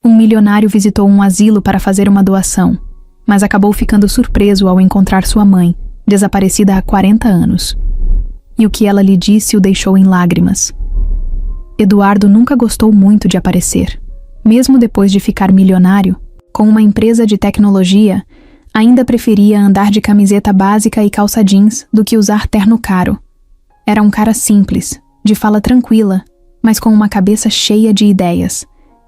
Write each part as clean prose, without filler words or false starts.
Um milionário visitou um asilo para fazer uma doação, mas acabou ficando surpreso ao encontrar sua mãe, desaparecida há 40 anos. E o que ela lhe disse o deixou em lágrimas. Eduardo nunca gostou muito de aparecer. Mesmo depois de ficar milionário, com uma empresa de tecnologia, ainda preferia andar de camiseta básica e calça jeans do que usar terno caro. Era um cara simples, de fala tranquila, mas com uma cabeça cheia de ideias.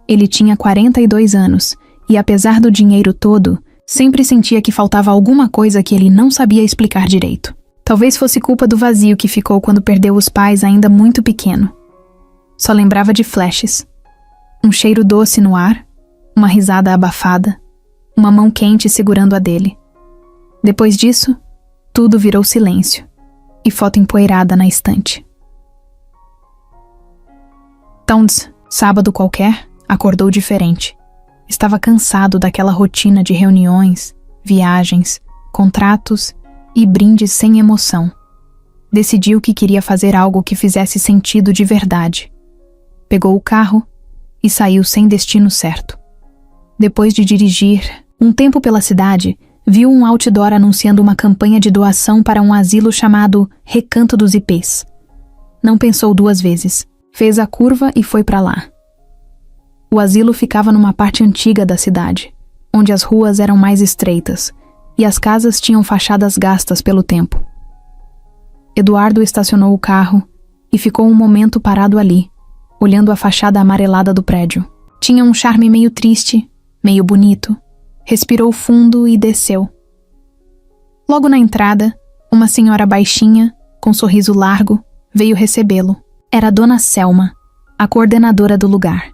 Ele tinha 42 anos e, apesar do dinheiro todo, sempre sentia que faltava alguma coisa que ele não sabia explicar direito. Talvez fosse culpa do vazio que ficou quando perdeu os pais ainda muito pequeno. Só lembrava de flashes. Um cheiro doce no ar, uma risada abafada, uma mão quente segurando a dele. Depois disso, tudo virou silêncio e foto empoeirada na estante. Towns, sábado qualquer, acordou diferente. Estava cansado daquela rotina de reuniões, viagens, contratos e brindes sem emoção. Decidiu que queria fazer algo que fizesse sentido de verdade. Pegou o carro e saiu sem destino certo. Depois de dirigir um tempo pela cidade, viu um outdoor anunciando uma campanha de doação para um asilo chamado Recanto dos Ipês. Não pensou duas vezes. Fez a curva e foi para lá. O asilo ficava numa parte antiga da cidade, onde as ruas eram mais estreitas e as casas tinham fachadas gastas pelo tempo. Eduardo estacionou o carro e ficou um momento parado ali, olhando a fachada amarelada do prédio. Tinha um charme meio triste, meio bonito. Respirou fundo e desceu. Logo na entrada, uma senhora baixinha, com sorriso largo, veio recebê-lo. Era Dona Selma, a coordenadora do lugar.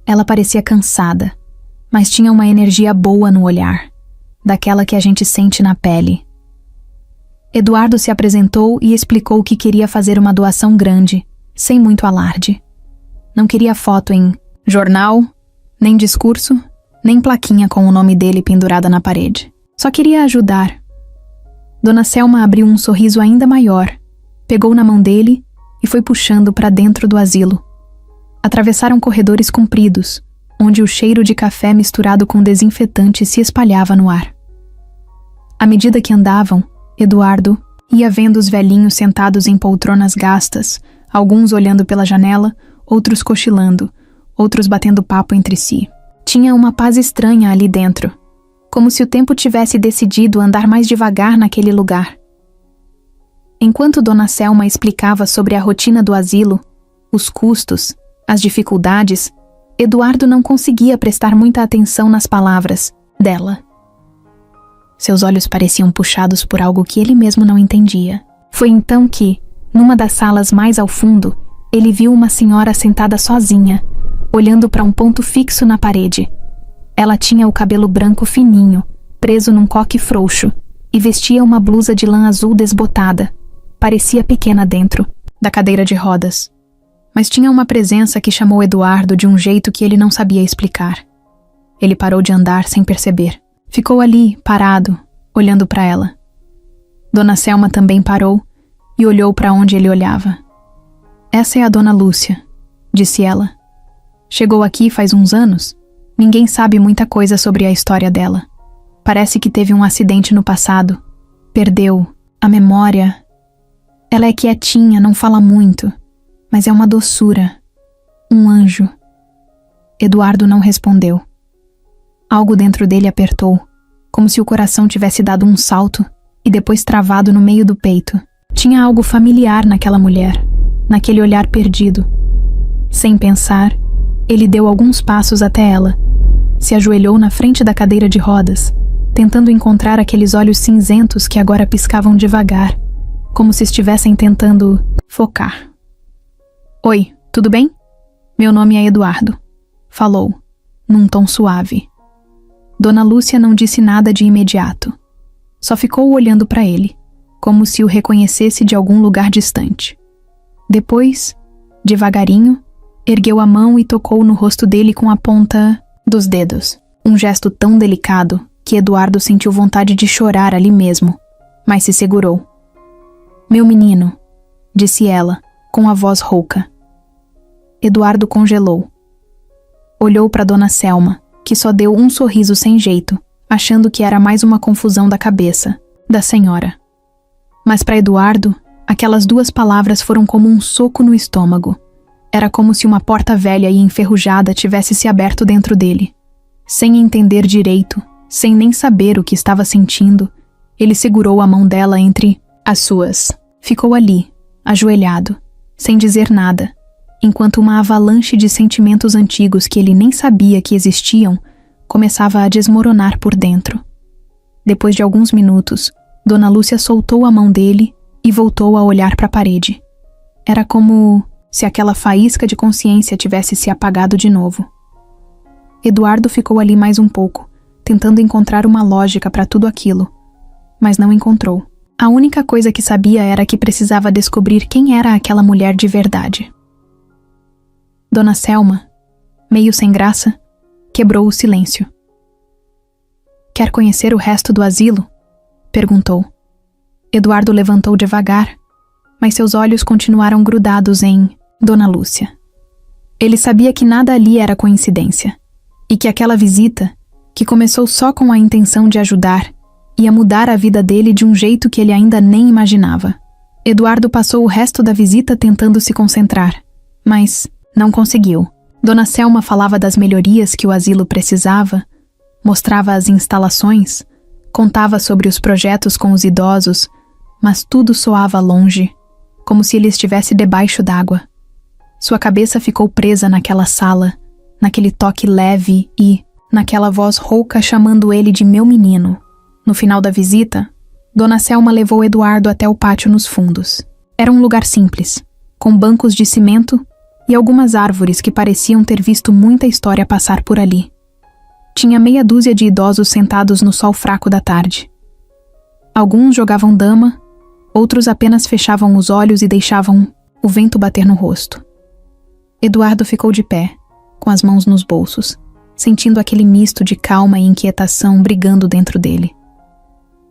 Ela parecia cansada, mas tinha uma energia boa no olhar, daquela que a gente sente na pele. Eduardo se apresentou e explicou que queria fazer uma doação grande, sem muito alarde. Não queria foto em jornal, nem discurso, nem plaquinha com o nome dele pendurada na parede. Só queria ajudar. Dona Selma abriu um sorriso ainda maior, pegou na mão dele e foi puxando para dentro do asilo. Atravessaram corredores compridos, onde o cheiro de café misturado com desinfetante se espalhava no ar. À medida que andavam, Eduardo ia vendo os velhinhos sentados em poltronas gastas, alguns olhando pela janela, outros cochilando, outros batendo papo entre si. Tinha uma paz estranha ali dentro, como se o tempo tivesse decidido andar mais devagar naquele lugar. Enquanto Dona Selma explicava sobre a rotina do asilo, os custos, as dificuldades, Eduardo não conseguia prestar muita atenção nas palavras dela. Seus olhos pareciam puxados por algo que ele mesmo não entendia. Foi então que, numa das salas mais ao fundo, ele viu uma senhora sentada sozinha, olhando para um ponto fixo na parede. Ela tinha o cabelo branco fininho, preso num coque frouxo, e vestia uma blusa de lã azul desbotada. Parecia pequena dentro da cadeira de rodas, mas tinha uma presença que chamou Eduardo de um jeito que ele não sabia explicar. Ele parou de andar sem perceber. Ficou ali, parado, olhando para ela. Dona Selma também parou e olhou para onde ele olhava. "Essa é a Dona Lúcia", disse ela. "Chegou aqui faz uns anos. Ninguém sabe muita coisa sobre a história dela. Parece que teve um acidente no passado. Perdeu a memória. Ela é quietinha, não fala muito, mas é uma doçura. Um anjo." Eduardo não respondeu. Algo dentro dele apertou, como se o coração tivesse dado um salto e depois travado no meio do peito. Tinha algo familiar naquela mulher, naquele olhar perdido. Sem pensar, ele deu alguns passos até ela. Se ajoelhou na frente da cadeira de rodas, tentando encontrar aqueles olhos cinzentos que agora piscavam devagar, como se estivessem tentando focar. "Oi, tudo bem? Meu nome é Eduardo", falou, num tom suave. Dona Lúcia não disse nada de imediato. Só ficou olhando para ele, como se o reconhecesse de algum lugar distante. Depois, devagarinho, ergueu a mão e tocou no rosto dele com a ponta dos dedos. Um gesto tão delicado que Eduardo sentiu vontade de chorar ali mesmo, mas se segurou. "Meu menino", disse ela, com a voz rouca. Eduardo congelou. olhou para Dona Selma, que só deu um sorriso sem jeito, achando que era mais uma confusão da cabeça da senhora. Mas para Eduardo, aquelas duas palavras foram como um soco no estômago. Era como se uma porta velha e enferrujada tivesse se aberto dentro dele. Sem entender direito, sem nem saber o que estava sentindo, ele segurou a mão dela entre as suas. Ficou ali, ajoelhado, sem dizer nada, enquanto uma avalanche de sentimentos antigos que ele nem sabia que existiam começava a desmoronar por dentro. Depois de alguns minutos, Dona Lúcia soltou a mão dele e voltou a olhar para a parede. Era como se aquela faísca de consciência tivesse se apagado de novo. Eduardo ficou ali mais um pouco, tentando encontrar uma lógica para tudo aquilo, mas não encontrou. A única coisa que sabia era que precisava descobrir quem era aquela mulher de verdade. Dona Selma, meio sem graça, quebrou o silêncio. "Quer conhecer o resto do asilo?" perguntou. Eduardo levantou devagar, mas seus olhos continuaram grudados em Dona Lúcia. Ele sabia que nada ali era coincidência, e que aquela visita, que começou só com a intenção de ajudar, ia mudar a vida dele de um jeito que ele ainda nem imaginava. Eduardo passou o resto da visita tentando se concentrar, mas não conseguiu. Dona Selma falava das melhorias que o asilo precisava, mostrava as instalações, contava sobre os projetos com os idosos, mas tudo soava longe, como se ele estivesse debaixo d'água. Sua cabeça ficou presa naquela sala, naquele toque leve e naquela voz rouca chamando ele de meu menino. No final da visita, Dona Selma levou Eduardo até o pátio nos fundos. Era um lugar simples, com bancos de cimento e algumas árvores que pareciam ter visto muita história passar por ali. Tinha meia dúzia de idosos sentados no sol fraco da tarde. Alguns jogavam dama, outros apenas fechavam os olhos e deixavam o vento bater no rosto. Eduardo ficou de pé, com as mãos nos bolsos, sentindo aquele misto de calma e inquietação brigando dentro dele.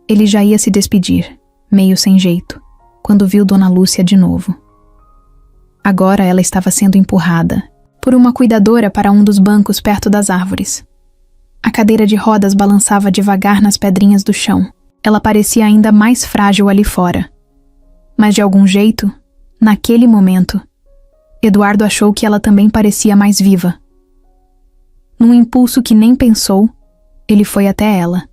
Ele já ia se despedir, meio sem jeito, quando viu Dona Lúcia de novo. Agora ela estava sendo empurrada por uma cuidadora para um dos bancos perto das árvores. A cadeira de rodas balançava devagar nas pedrinhas do chão. Ela parecia ainda mais frágil ali fora. Mas de algum jeito, naquele momento, Eduardo achou que ela também parecia mais viva. Num impulso que nem pensou, ele foi até ela.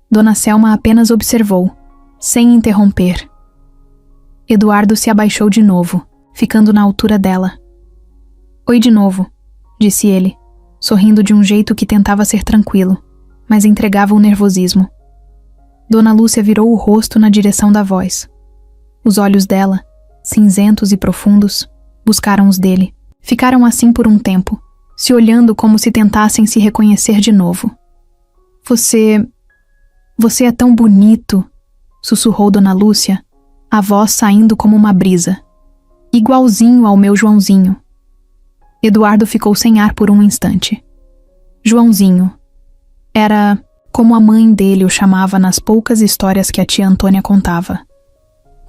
Dona Selma apenas observou, sem interromper. Eduardo se abaixou de novo, ficando na altura dela. "Oi de novo", disse ele, sorrindo de um jeito que tentava ser tranquilo, mas entregava o nervosismo. Dona Lúcia virou o rosto na direção da voz. Os olhos dela, cinzentos e profundos, buscaram os dele. Ficaram assim por um tempo, se olhando como se tentassem se reconhecer de novo. Você é tão bonito", sussurrou Dona Lúcia, a voz saindo como uma brisa. "Igualzinho ao meu Joãozinho." Eduardo ficou sem ar por um instante. Joãozinho. Era como a mãe dele o chamava nas poucas histórias que a tia Antônia contava.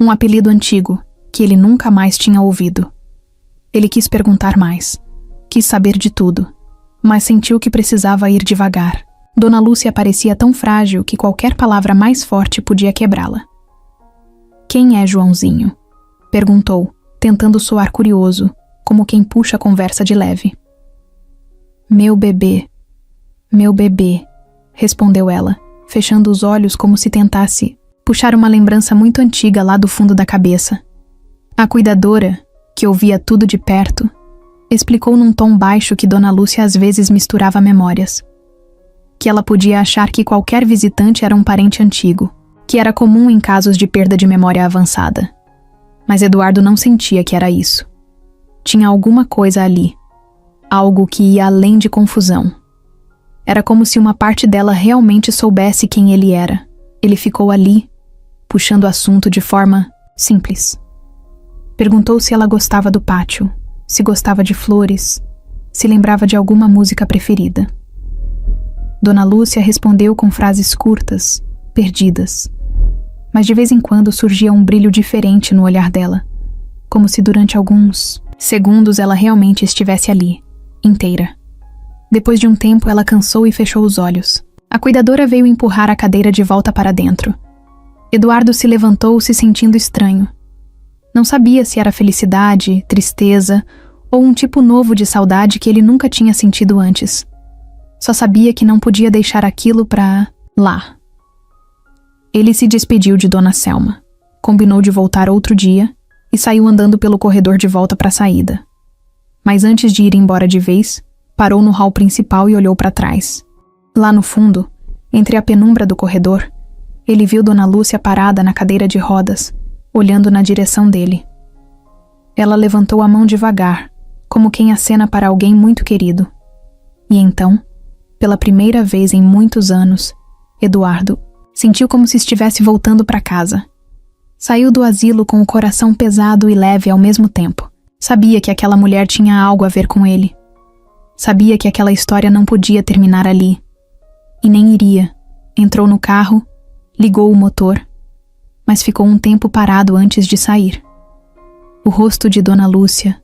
Um apelido antigo, que ele nunca mais tinha ouvido. Ele quis perguntar mais. Quis saber de tudo, mas sentiu que precisava ir devagar. Dona Lúcia parecia tão frágil que qualquer palavra mais forte podia quebrá-la. "Quem é Joãozinho?" perguntou, tentando soar curioso, como quem puxa a conversa de leve. Meu bebê, respondeu ela, fechando os olhos como se tentasse puxar uma lembrança muito antiga lá do fundo da cabeça. A cuidadora, que ouvia tudo de perto, explicou num tom baixo que Dona Lúcia às vezes misturava memórias. Que ela podia achar que qualquer visitante era um parente antigo, que era comum em casos de perda de memória avançada. Mas Eduardo não sentia que era isso. Tinha alguma coisa ali, algo que ia além de confusão. Era como se uma parte dela realmente soubesse quem ele era. Ele ficou ali, puxando o assunto de forma simples. Perguntou se ela gostava do pátio, se gostava de flores, se lembrava de alguma música preferida. Dona Lúcia respondeu com frases curtas, perdidas. Mas de vez em quando surgia um brilho diferente no olhar dela, como se durante alguns segundos ela realmente estivesse ali, inteira. Depois de um tempo, ela cansou e fechou os olhos. A cuidadora veio empurrar a cadeira de volta para dentro. Eduardo se levantou, se sentindo estranho. Não sabia se era felicidade, tristeza ou um tipo novo de saudade que ele nunca tinha sentido antes. Só sabia que não podia deixar aquilo pra lá. Ele se despediu de Dona Selma, combinou de voltar outro dia e saiu andando pelo corredor de volta para a saída. Mas antes de ir embora de vez, parou no hall principal e olhou para trás. Lá no fundo, entre a penumbra do corredor, ele viu Dona Lúcia parada na cadeira de rodas, olhando na direção dele. Ela levantou a mão devagar, como quem acena para alguém muito querido. E então, pela primeira vez em muitos anos, Eduardo sentiu como se estivesse voltando para casa. Saiu do asilo com o coração pesado e leve ao mesmo tempo. Sabia que aquela mulher tinha algo a ver com ele. Sabia que aquela história não podia terminar ali. E nem iria. Entrou no carro, ligou o motor, mas ficou um tempo parado antes de sair. O rosto de Dona Lúcia,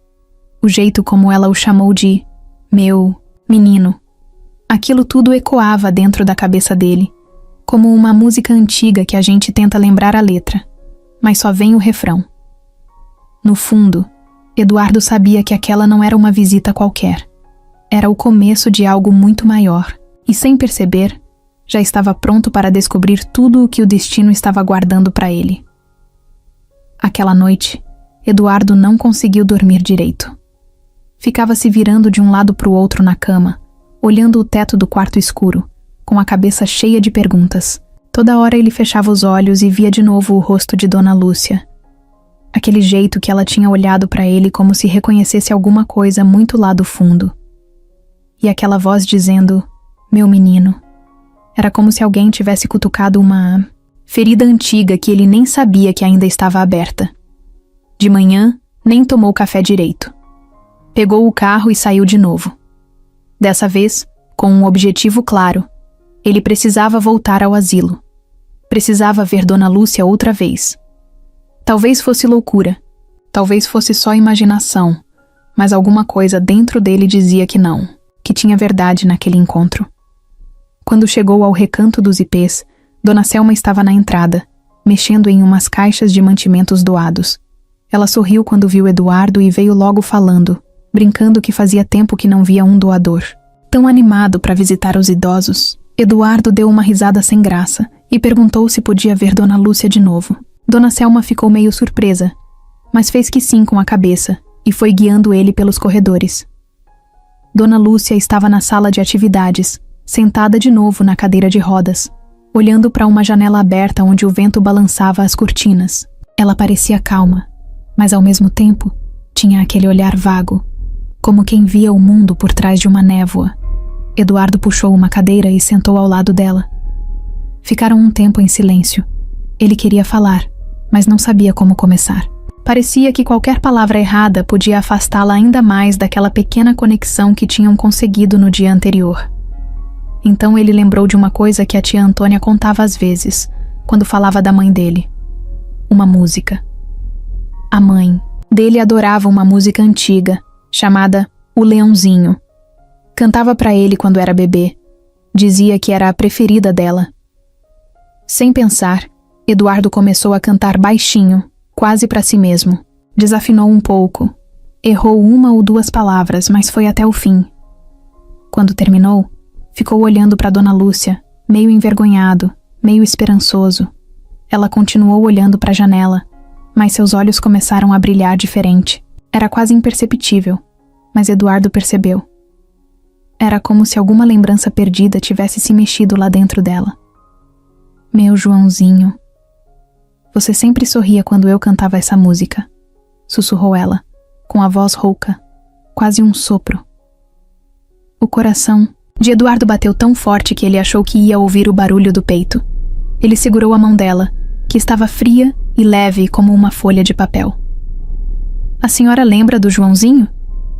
o jeito como ela o chamou de meu menino, aquilo tudo ecoava dentro da cabeça dele, como uma música antiga que a gente tenta lembrar a letra, mas só vem o refrão. No fundo, Eduardo sabia que aquela não era uma visita qualquer. Era o começo de algo muito maior, e sem perceber, já estava pronto para descobrir tudo o que o destino estava guardando para ele. Aquela noite, Eduardo não conseguiu dormir direito. Ficava se virando de um lado para o outro na cama, olhando o teto do quarto escuro, com a cabeça cheia de perguntas. Toda hora ele fechava os olhos e via de novo o rosto de Dona Lúcia. Aquele jeito que ela tinha olhado para ele como se reconhecesse alguma coisa muito lá do fundo. E aquela voz dizendo, meu menino. Era como se alguém tivesse cutucado uma ferida antiga que ele nem sabia que ainda estava aberta. De manhã, nem tomou café direito. Pegou o carro e saiu de novo. Dessa vez, com um objetivo claro. Ele precisava voltar ao asilo. Precisava ver Dona Lúcia outra vez. Talvez fosse loucura. Talvez fosse só imaginação. Mas alguma coisa dentro dele dizia que não. Que tinha verdade naquele encontro. Quando chegou ao recanto dos ipês, Dona Selma estava na entrada, mexendo em umas caixas de mantimentos doados. Ela sorriu quando viu Eduardo e veio logo falando, brincando que fazia tempo que não via um doador. Tão animado para visitar os idosos, Eduardo deu uma risada sem graça e perguntou se podia ver Dona Lúcia de novo. Dona Selma ficou meio surpresa, mas fez que sim com a cabeça e foi guiando ele pelos corredores. Dona Lúcia estava na sala de atividades, sentada de novo na cadeira de rodas, olhando para uma janela aberta onde o vento balançava as cortinas. Ela parecia calma, mas ao mesmo tempo tinha aquele olhar vago, como quem via o mundo por trás de uma névoa. Eduardo puxou uma cadeira e sentou ao lado dela. Ficaram um tempo em silêncio. Ele queria falar, mas não sabia como começar. Parecia que qualquer palavra errada podia afastá-la ainda mais daquela pequena conexão que tinham conseguido no dia anterior. Então ele lembrou de uma coisa que a tia Antônia contava às vezes, quando falava da mãe dele. Uma música. A mãe dele adorava uma música antiga, chamada O Leãozinho. Cantava para ele quando era bebê. Dizia que era a preferida dela. Sem pensar, Eduardo começou a cantar baixinho, quase para si mesmo. Desafinou um pouco. Errou uma ou duas palavras, mas foi até o fim. Quando terminou, ficou olhando para Dona Lúcia, meio envergonhado, meio esperançoso. Ela continuou olhando para a janela, mas seus olhos começaram a brilhar diferente. Era quase imperceptível, mas Eduardo percebeu. Era como se alguma lembrança perdida tivesse se mexido lá dentro dela. Meu Joãozinho. Você sempre sorria quando eu cantava essa música, sussurrou ela, com a voz rouca, quase um sopro. O coração de Eduardo bateu tão forte que ele achou que ia ouvir o barulho do peito. Ele segurou a mão dela, que estava fria e leve como uma folha de papel. A senhora lembra do Joãozinho?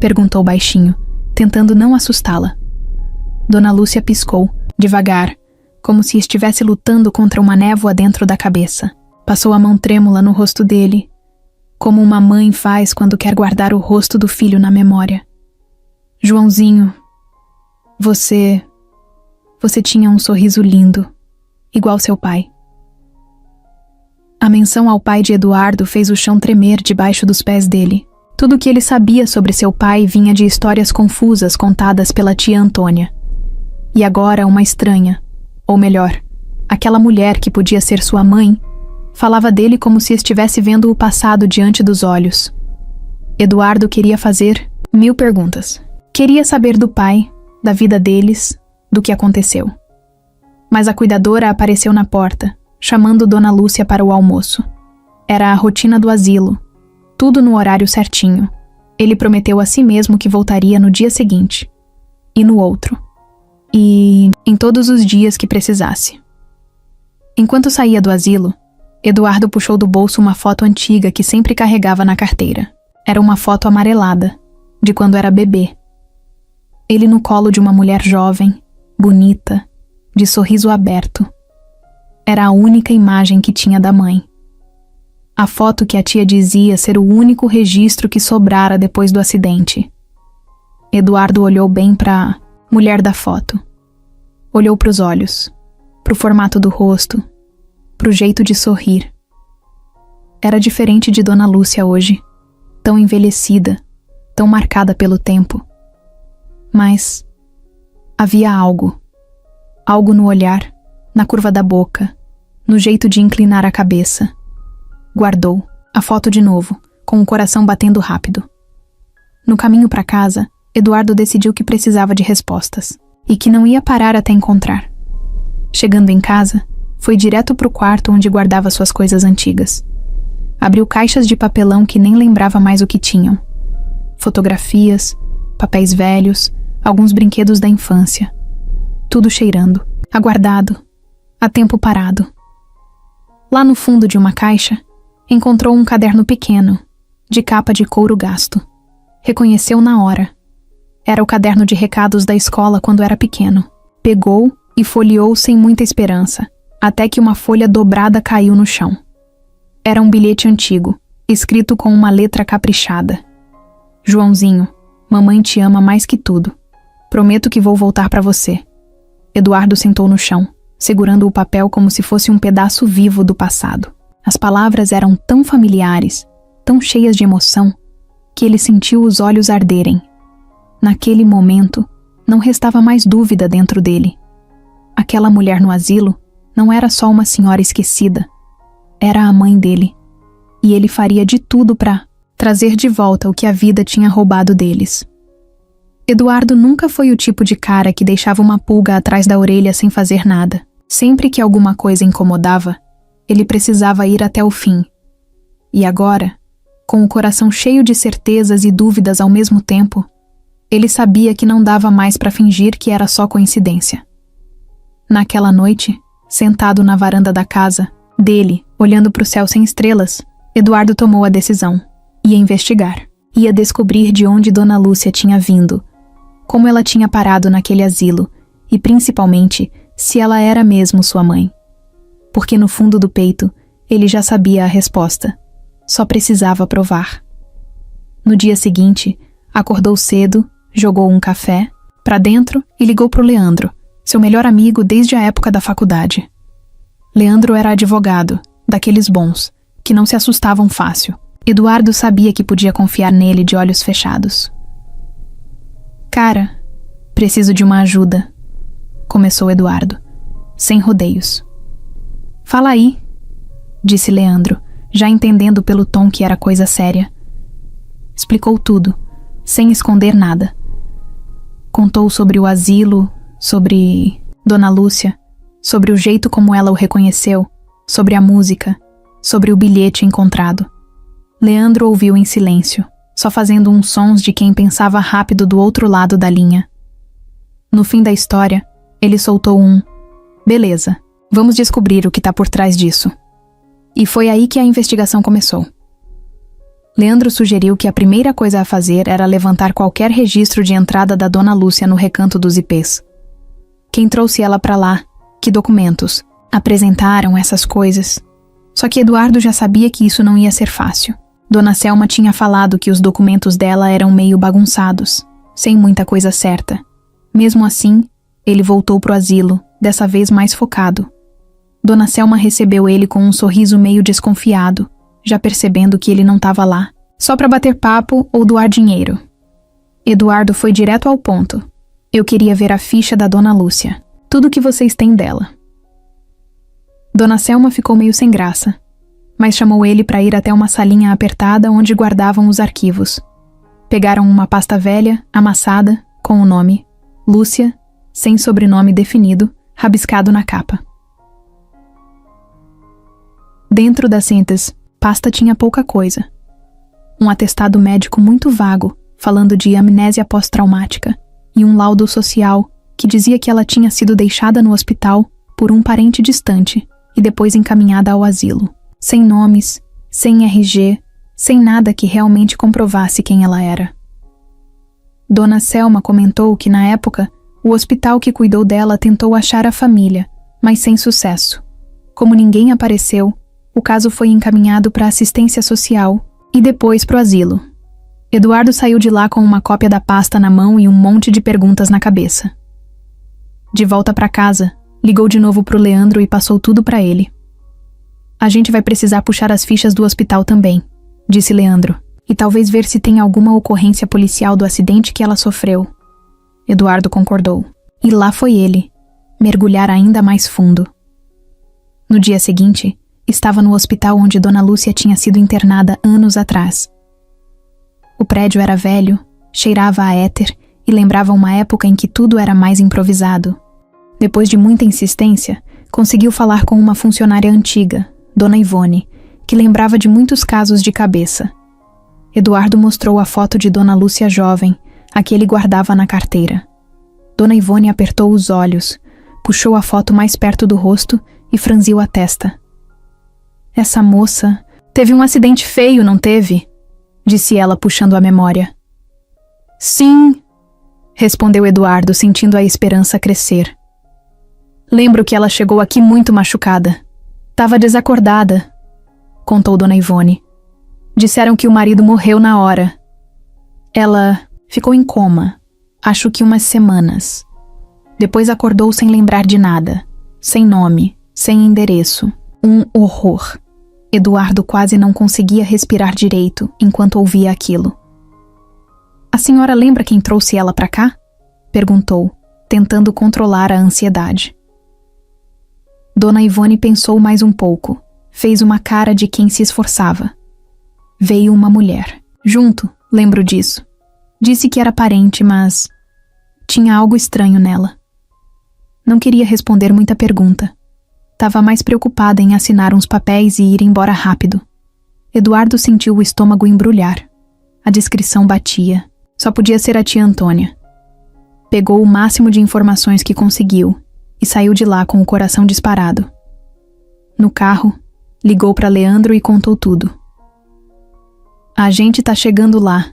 Perguntou baixinho, tentando não assustá-la. Dona Lúcia piscou, devagar, como se estivesse lutando contra uma névoa dentro da cabeça. Passou a mão trêmula no rosto dele, como uma mãe faz quando quer guardar o rosto do filho na memória. Joãozinho, Você tinha um sorriso lindo, igual seu pai. A menção ao pai de Eduardo fez o chão tremer debaixo dos pés dele. Tudo o que ele sabia sobre seu pai vinha de histórias confusas contadas pela tia Antônia. E agora uma estranha, ou melhor, aquela mulher que podia ser sua mãe, falava dele como se estivesse vendo o passado diante dos olhos. Eduardo queria fazer 1000 perguntas. Queria saber do pai, da vida deles, do que aconteceu. Mas a cuidadora apareceu na porta, chamando Dona Lúcia para o almoço. Era a rotina do asilo, tudo no horário certinho. Ele prometeu a si mesmo que voltaria no dia seguinte, e no outro, e em todos os dias que precisasse. Enquanto saía do asilo, Eduardo puxou do bolso uma foto antiga que sempre carregava na carteira. Era uma foto amarelada, de quando era bebê. Ele no colo de uma mulher jovem, bonita, de sorriso aberto. Era a única imagem que tinha da mãe. A foto que a tia dizia ser o único registro que sobrara depois do acidente. Eduardo olhou bem para a mulher da foto. Olhou para os olhos, para o formato do rosto, para o jeito de sorrir. Era diferente de Dona Lúcia hoje, tão envelhecida, tão marcada pelo tempo. Mas havia algo no olhar, na curva da boca, no jeito de inclinar a cabeça. Guardou a foto de novo, com o coração batendo rápido. No caminho para casa, Eduardo decidiu que precisava de respostas e que não ia parar até encontrar. Chegando em casa, foi direto para o quarto onde guardava suas coisas antigas. Abriu caixas de papelão que nem lembrava mais o que tinham. Fotografias, papéis velhos, alguns brinquedos da infância. Tudo cheirando, aguardado, a tempo parado. Lá no fundo de uma caixa, encontrou um caderno pequeno, de capa de couro gasto. Reconheceu na hora. Era o caderno de recados da escola quando era pequeno. Pegou e folheou sem muita esperança, até que uma folha dobrada caiu no chão. Era um bilhete antigo, escrito com uma letra caprichada. Joãozinho, mamãe te ama mais que tudo. Prometo que vou voltar para você. Eduardo sentou no chão, segurando o papel como se fosse um pedaço vivo do passado. As palavras eram tão familiares, tão cheias de emoção, que ele sentiu os olhos arderem. Naquele momento, não restava mais dúvida dentro dele. Aquela mulher no asilo não era só uma senhora esquecida. Era a mãe dele. E ele faria de tudo para trazer de volta o que a vida tinha roubado deles. Eduardo nunca foi o tipo de cara que deixava uma pulga atrás da orelha sem fazer nada. Sempre que alguma coisa incomodava, ele precisava ir até o fim. E agora, com o coração cheio de certezas e dúvidas ao mesmo tempo, ele sabia que não dava mais para fingir que era só coincidência. Naquela noite, sentado na varanda da casa dele, olhando para o céu sem estrelas, Eduardo tomou a decisão. Ia investigar. Ia descobrir de onde Dona Lúcia tinha vindo, como ela tinha parado naquele asilo e, principalmente, se ela era mesmo sua mãe. Porque no fundo do peito, ele já sabia a resposta. Só precisava provar. No dia seguinte, acordou cedo, jogou um café pra dentro e ligou pro Leandro, seu melhor amigo desde a época da faculdade. Leandro era advogado, daqueles bons, que não se assustavam fácil. Eduardo sabia que podia confiar nele de olhos fechados. Cara, preciso de uma ajuda, começou Eduardo, sem rodeios. Fala aí, disse Leandro, já entendendo pelo tom que era coisa séria. Explicou tudo, sem esconder nada. Contou sobre o asilo, sobre Dona Lúcia, sobre o jeito como ela o reconheceu, sobre a música, sobre o bilhete encontrado. Leandro ouviu em silêncio, só fazendo uns sons de quem pensava rápido do outro lado da linha. No fim da história, ele soltou um "Beleza, vamos descobrir o que está por trás disso." E foi aí que a investigação começou. Leandro sugeriu que a primeira coisa a fazer era levantar qualquer registro de entrada da Dona Lúcia no recanto dos IPs. Quem trouxe ela para lá? Que documentos? Apresentaram essas coisas? Só que Eduardo já sabia que isso não ia ser fácil. Dona Selma tinha falado que os documentos dela eram meio bagunçados, sem muita coisa certa. Mesmo assim, ele voltou pro asilo, dessa vez mais focado. Dona Selma recebeu ele com um sorriso meio desconfiado, já percebendo que ele não estava lá, só para bater papo ou doar dinheiro. Eduardo foi direto ao ponto. Eu queria ver a ficha da Dona Lúcia. Tudo que vocês têm dela. Dona Selma ficou meio sem graça, mas chamou ele para ir até uma salinha apertada onde guardavam os arquivos. Pegaram uma pasta velha, amassada, com o nome Lúcia, sem sobrenome definido, rabiscado na capa. Dentro da cintas, pasta tinha pouca coisa. Um atestado médico muito vago, falando de amnésia pós-traumática, e um laudo social que dizia que ela tinha sido deixada no hospital por um parente distante e depois encaminhada ao asilo, sem nomes, sem RG, sem nada que realmente comprovasse quem ela era. Dona Selma comentou que, na época, o hospital que cuidou dela tentou achar a família, mas sem sucesso. Como ninguém apareceu, o caso foi encaminhado para assistência social e depois para o asilo. Eduardo saiu de lá com uma cópia da pasta na mão e um monte de perguntas na cabeça. De volta para casa, ligou de novo pro Leandro e passou tudo para ele. A gente vai precisar puxar as fichas do hospital também, disse Leandro, e talvez ver se tem alguma ocorrência policial do acidente que ela sofreu. Eduardo concordou. E lá foi ele, mergulhar ainda mais fundo. No dia seguinte, estava no hospital onde Dona Lúcia tinha sido internada anos atrás. O prédio era velho, cheirava a éter e lembrava uma época em que tudo era mais improvisado. Depois de muita insistência, conseguiu falar com uma funcionária antiga, Dona Ivone, que lembrava de muitos casos de cabeça. Eduardo mostrou a foto de Dona Lúcia jovem, a que ele guardava na carteira. Dona Ivone apertou os olhos, puxou a foto mais perto do rosto e franziu a testa. Essa moça teve um acidente feio, não teve? Disse ela, puxando a memória. Sim, respondeu Eduardo, sentindo a esperança crescer. Lembro que ela chegou aqui muito machucada. Tava desacordada, contou Dona Ivone. Disseram que o marido morreu na hora. Ela ficou em coma, acho que umas semanas. Depois acordou sem lembrar de nada, sem nome, sem endereço. Um horror. Eduardo quase não conseguia respirar direito enquanto ouvia aquilo. A senhora lembra quem trouxe ela para cá? Perguntou, tentando controlar a ansiedade. Dona Ivone pensou mais um pouco, fez uma cara de quem se esforçava. Veio uma mulher. Junto, lembro disso. Disse que era parente, mas tinha algo estranho nela. Não queria responder muita pergunta. Estava mais preocupada em assinar uns papéis e ir embora rápido. Eduardo sentiu o estômago embrulhar. A descrição batia. Só podia ser a tia Antônia. Pegou o máximo de informações que conseguiu e saiu de lá com o coração disparado. No carro, ligou para Leandro e contou tudo. A gente tá chegando lá,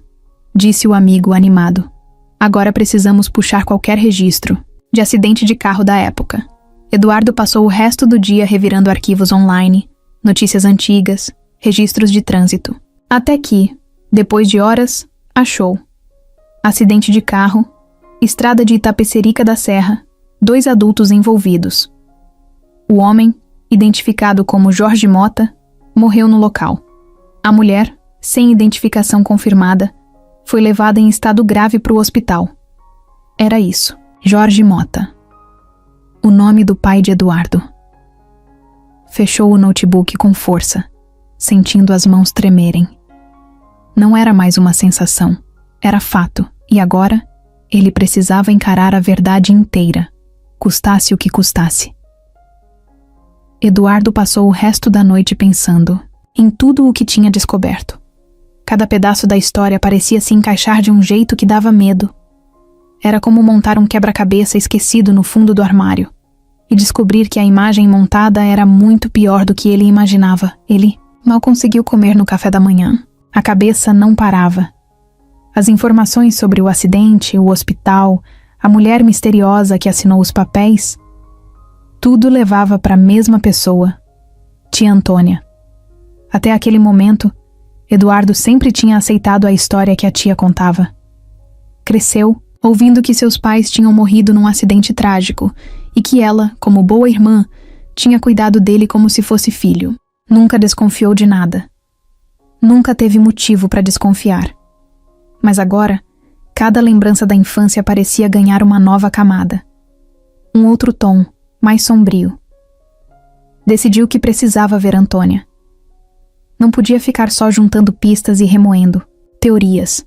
disse o amigo animado. Agora precisamos puxar qualquer registro de acidente de carro da época. Eduardo passou o resto do dia revirando arquivos online, notícias antigas, registros de trânsito. Até que, depois de horas, achou. Acidente de carro, estrada de Itapecerica da Serra, 2 adultos envolvidos. O homem, identificado como Jorge Mota, morreu no local. A mulher, sem identificação confirmada, foi levada em estado grave para o hospital. Era isso, Jorge Mota. O nome do pai de Eduardo. Fechou o notebook com força, sentindo as mãos tremerem. Não era mais uma sensação, era fato, e agora ele precisava encarar a verdade inteira, custasse o que custasse. Eduardo passou o resto da noite pensando em tudo o que tinha descoberto. Cada pedaço da história parecia se encaixar de um jeito que dava medo. Era como montar um quebra-cabeça esquecido no fundo do armário e descobrir que a imagem montada era muito pior do que ele imaginava. Ele mal conseguiu comer no café da manhã. A cabeça não parava. As informações sobre o acidente, o hospital, a mulher misteriosa que assinou os papéis, tudo levava para a mesma pessoa, tia Antônia. Até aquele momento, Eduardo sempre tinha aceitado a história que a tia contava. Cresceu ouvindo que seus pais tinham morrido num acidente trágico e que ela, como boa irmã, tinha cuidado dele como se fosse filho. Nunca desconfiou de nada. Nunca teve motivo para desconfiar. Mas agora, cada lembrança da infância parecia ganhar uma nova camada. Um outro tom, mais sombrio. Decidiu que precisava ver Antônia. Não podia ficar só juntando pistas e remoendo teorias.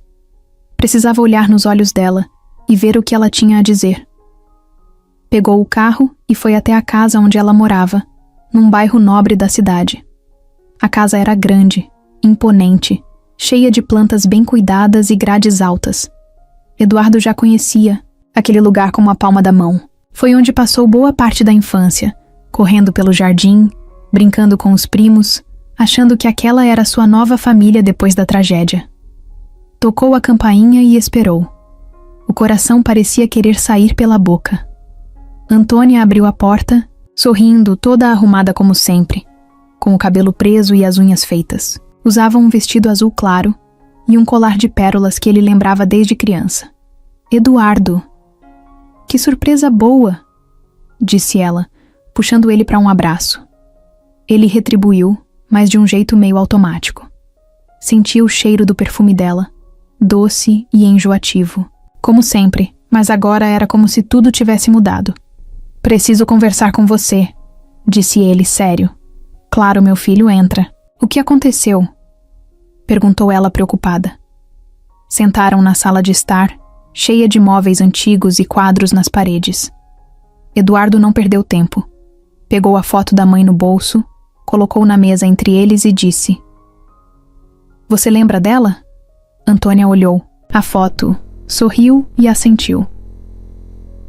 Precisava olhar nos olhos dela e ver o que ela tinha a dizer. Pegou o carro e foi até a casa onde ela morava, num bairro nobre da cidade. A casa era grande, imponente, cheia de plantas bem cuidadas e grades altas. Eduardo já conhecia aquele lugar como a palma da mão. Foi onde passou boa parte da infância, correndo pelo jardim, brincando com os primos, achando que aquela era sua nova família depois da tragédia. Tocou a campainha e esperou. O coração parecia querer sair pela boca. Antônia abriu a porta, sorrindo, toda arrumada como sempre, com o cabelo preso e as unhas feitas. Usava um vestido azul claro e um colar de pérolas que ele lembrava desde criança. Eduardo! Que surpresa boa! Disse ela, puxando ele para um abraço. Ele retribuiu, mas de um jeito meio automático. Sentia o cheiro do perfume dela, doce e enjoativo. Como sempre, mas agora era como se tudo tivesse mudado. Preciso conversar com você, disse ele, sério. Claro, meu filho, entra. O que aconteceu? Perguntou ela preocupada. Sentaram na sala de estar, cheia de móveis antigos e quadros nas paredes. Eduardo não perdeu tempo. Pegou a foto da mãe no bolso, colocou na mesa entre eles e disse: Você lembra dela? Antônia olhou a foto, sorriu e assentiu.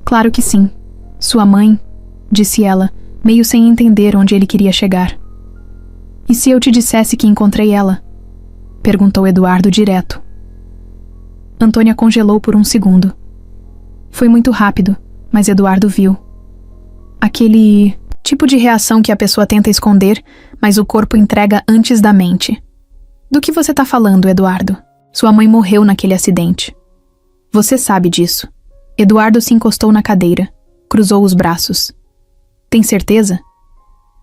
Claro que sim. Sua mãe, disse ela, meio sem entender onde ele queria chegar. E se eu te dissesse que encontrei ela? Perguntou Eduardo direto. Antônia congelou por um segundo. Foi muito rápido, mas Eduardo viu. Aquele tipo de reação que a pessoa tenta esconder, mas o corpo entrega antes da mente. Do que você tá falando, Eduardo? Sua mãe morreu naquele acidente. Você sabe disso. Eduardo se encostou na cadeira, cruzou os braços. Tem certeza?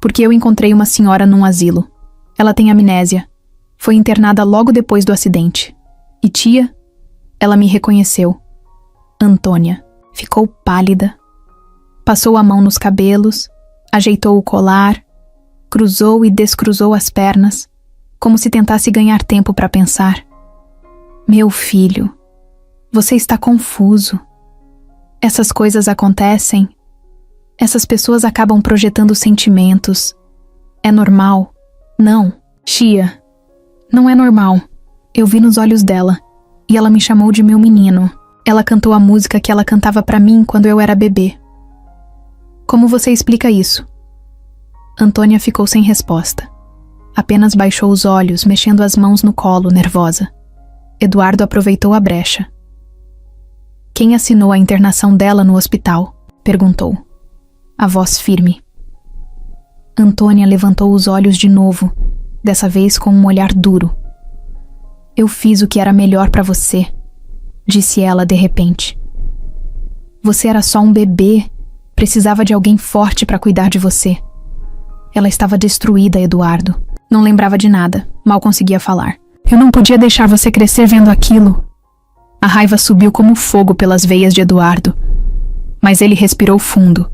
Porque eu encontrei uma senhora num asilo. Ela tem amnésia. Foi internada logo depois do acidente. E tia? Ela me reconheceu. Antônia ficou pálida. Passou a mão nos cabelos, ajeitou o colar, cruzou e descruzou as pernas, como se tentasse ganhar tempo para pensar. Meu filho, você está confuso. Essas coisas acontecem. Essas pessoas acabam projetando sentimentos. É normal? Não, tia. Não é normal. Eu vi nos olhos dela. E ela me chamou de meu menino. Ela cantou a música que ela cantava pra mim quando eu era bebê. Como você explica isso? Antônia ficou sem resposta. Apenas baixou os olhos, mexendo as mãos no colo, nervosa. Eduardo aproveitou a brecha. Quem assinou a internação dela no hospital? Perguntou. A voz firme. Antônia levantou os olhos de novo, dessa vez com um olhar duro. Eu fiz o que era melhor pra você, disse ela de repente. Você era só um bebê, precisava de alguém forte pra cuidar de você. Ela estava destruída, Eduardo. Não lembrava de nada, mal conseguia falar. Eu não podia deixar você crescer vendo aquilo. A raiva subiu como fogo pelas veias de Eduardo. Mas ele respirou fundo.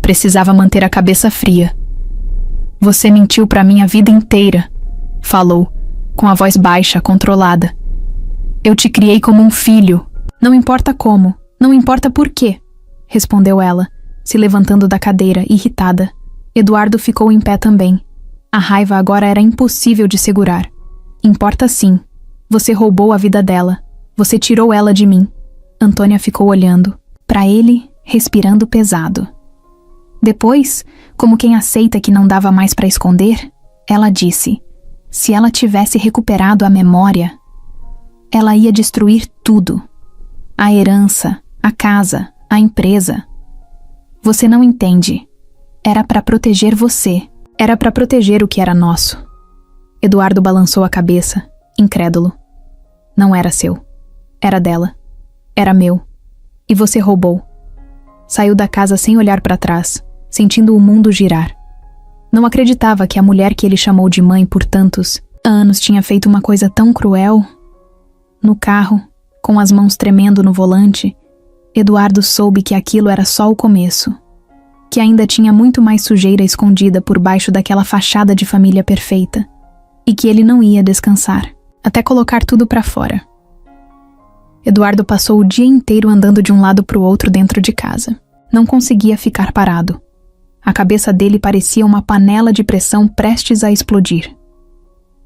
Precisava manter a cabeça fria. Você mentiu pra mim a vida inteira, falou, com a voz baixa, controlada. Eu te criei como um filho. Não importa como, não importa por quê, respondeu ela, se levantando da cadeira, irritada. Eduardo ficou em pé também. A raiva agora era impossível de segurar. Importa sim. Você roubou a vida dela. Você tirou ela de mim. Antônia ficou olhando para ele, respirando pesado. Depois, como quem aceita que não dava mais para esconder, ela disse: se ela tivesse recuperado a memória, ela ia destruir tudo. A herança, a casa, a empresa. Você não entende. Era para proteger você. Era para proteger o que era nosso. Eduardo balançou a cabeça, incrédulo. Não era seu. Era dela. Era meu. E você roubou. Saiu da casa sem olhar para trás, sentindo o mundo girar. Não acreditava que a mulher que ele chamou de mãe por tantos anos tinha feito uma coisa tão cruel. No carro, com as mãos tremendo no volante, Eduardo soube que aquilo era só o começo, que ainda tinha muito mais sujeira escondida por baixo daquela fachada de família perfeita, e que ele não ia descansar, até colocar tudo para fora. Eduardo passou o dia inteiro andando de um lado para o outro dentro de casa. Não conseguia ficar parado. A cabeça dele parecia uma panela de pressão prestes a explodir.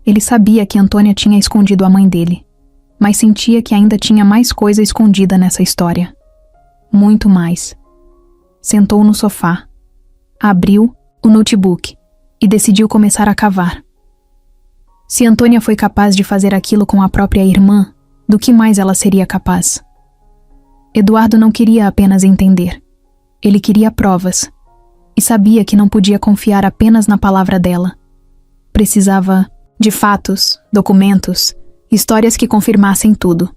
Ele sabia que Antônia tinha escondido a mãe dele, mas sentia que ainda tinha mais coisa escondida nessa história. Muito mais. Sentou no sofá, abriu o notebook e decidiu começar a cavar. Se Antônia foi capaz de fazer aquilo com a própria irmã, do que mais ela seria capaz? Eduardo não queria apenas entender. Ele queria provas. E sabia que não podia confiar apenas na palavra dela. Precisava de fatos, documentos, histórias que confirmassem tudo.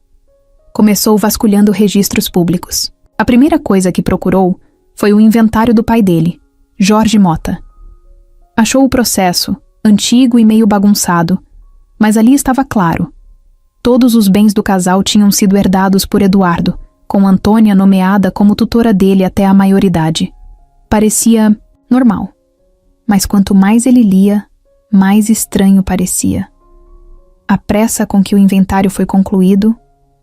Começou vasculhando registros públicos. A primeira coisa que procurou foi o inventário do pai dele, Jorge Mota. Achou o processo, antigo e meio bagunçado, mas ali estava claro. Todos os bens do casal tinham sido herdados por Eduardo, com Antônia nomeada como tutora dele até a maioridade. Parecia normal, mas quanto mais ele lia, mais estranho parecia. A pressa com que o inventário foi concluído,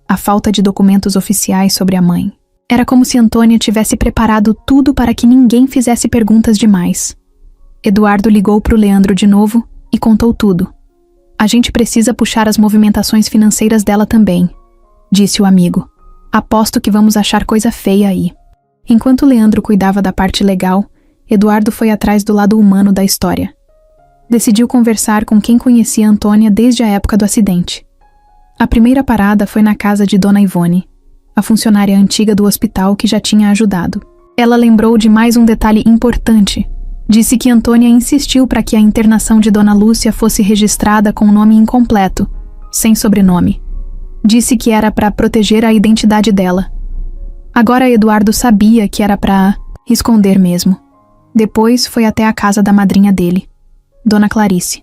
a falta de documentos oficiais sobre a mãe. Era como se Antônia tivesse preparado tudo para que ninguém fizesse perguntas demais. Eduardo ligou para o Leandro de novo e contou tudo. A gente precisa puxar as movimentações financeiras dela também, disse o amigo. Aposto que vamos achar coisa feia aí. Enquanto Leandro cuidava da parte legal, Eduardo foi atrás do lado humano da história. Decidiu conversar com quem conhecia Antônia desde a época do acidente. A primeira parada foi na casa de Dona Ivone, a funcionária antiga do hospital que já tinha ajudado. Ela lembrou de mais um detalhe importante. Disse que Antônia insistiu para que a internação de Dona Lúcia fosse registrada com o nome incompleto, sem sobrenome. Disse que era para proteger a identidade dela. Agora Eduardo sabia que era para esconder mesmo. Depois foi até a casa da madrinha dele, Dona Clarice,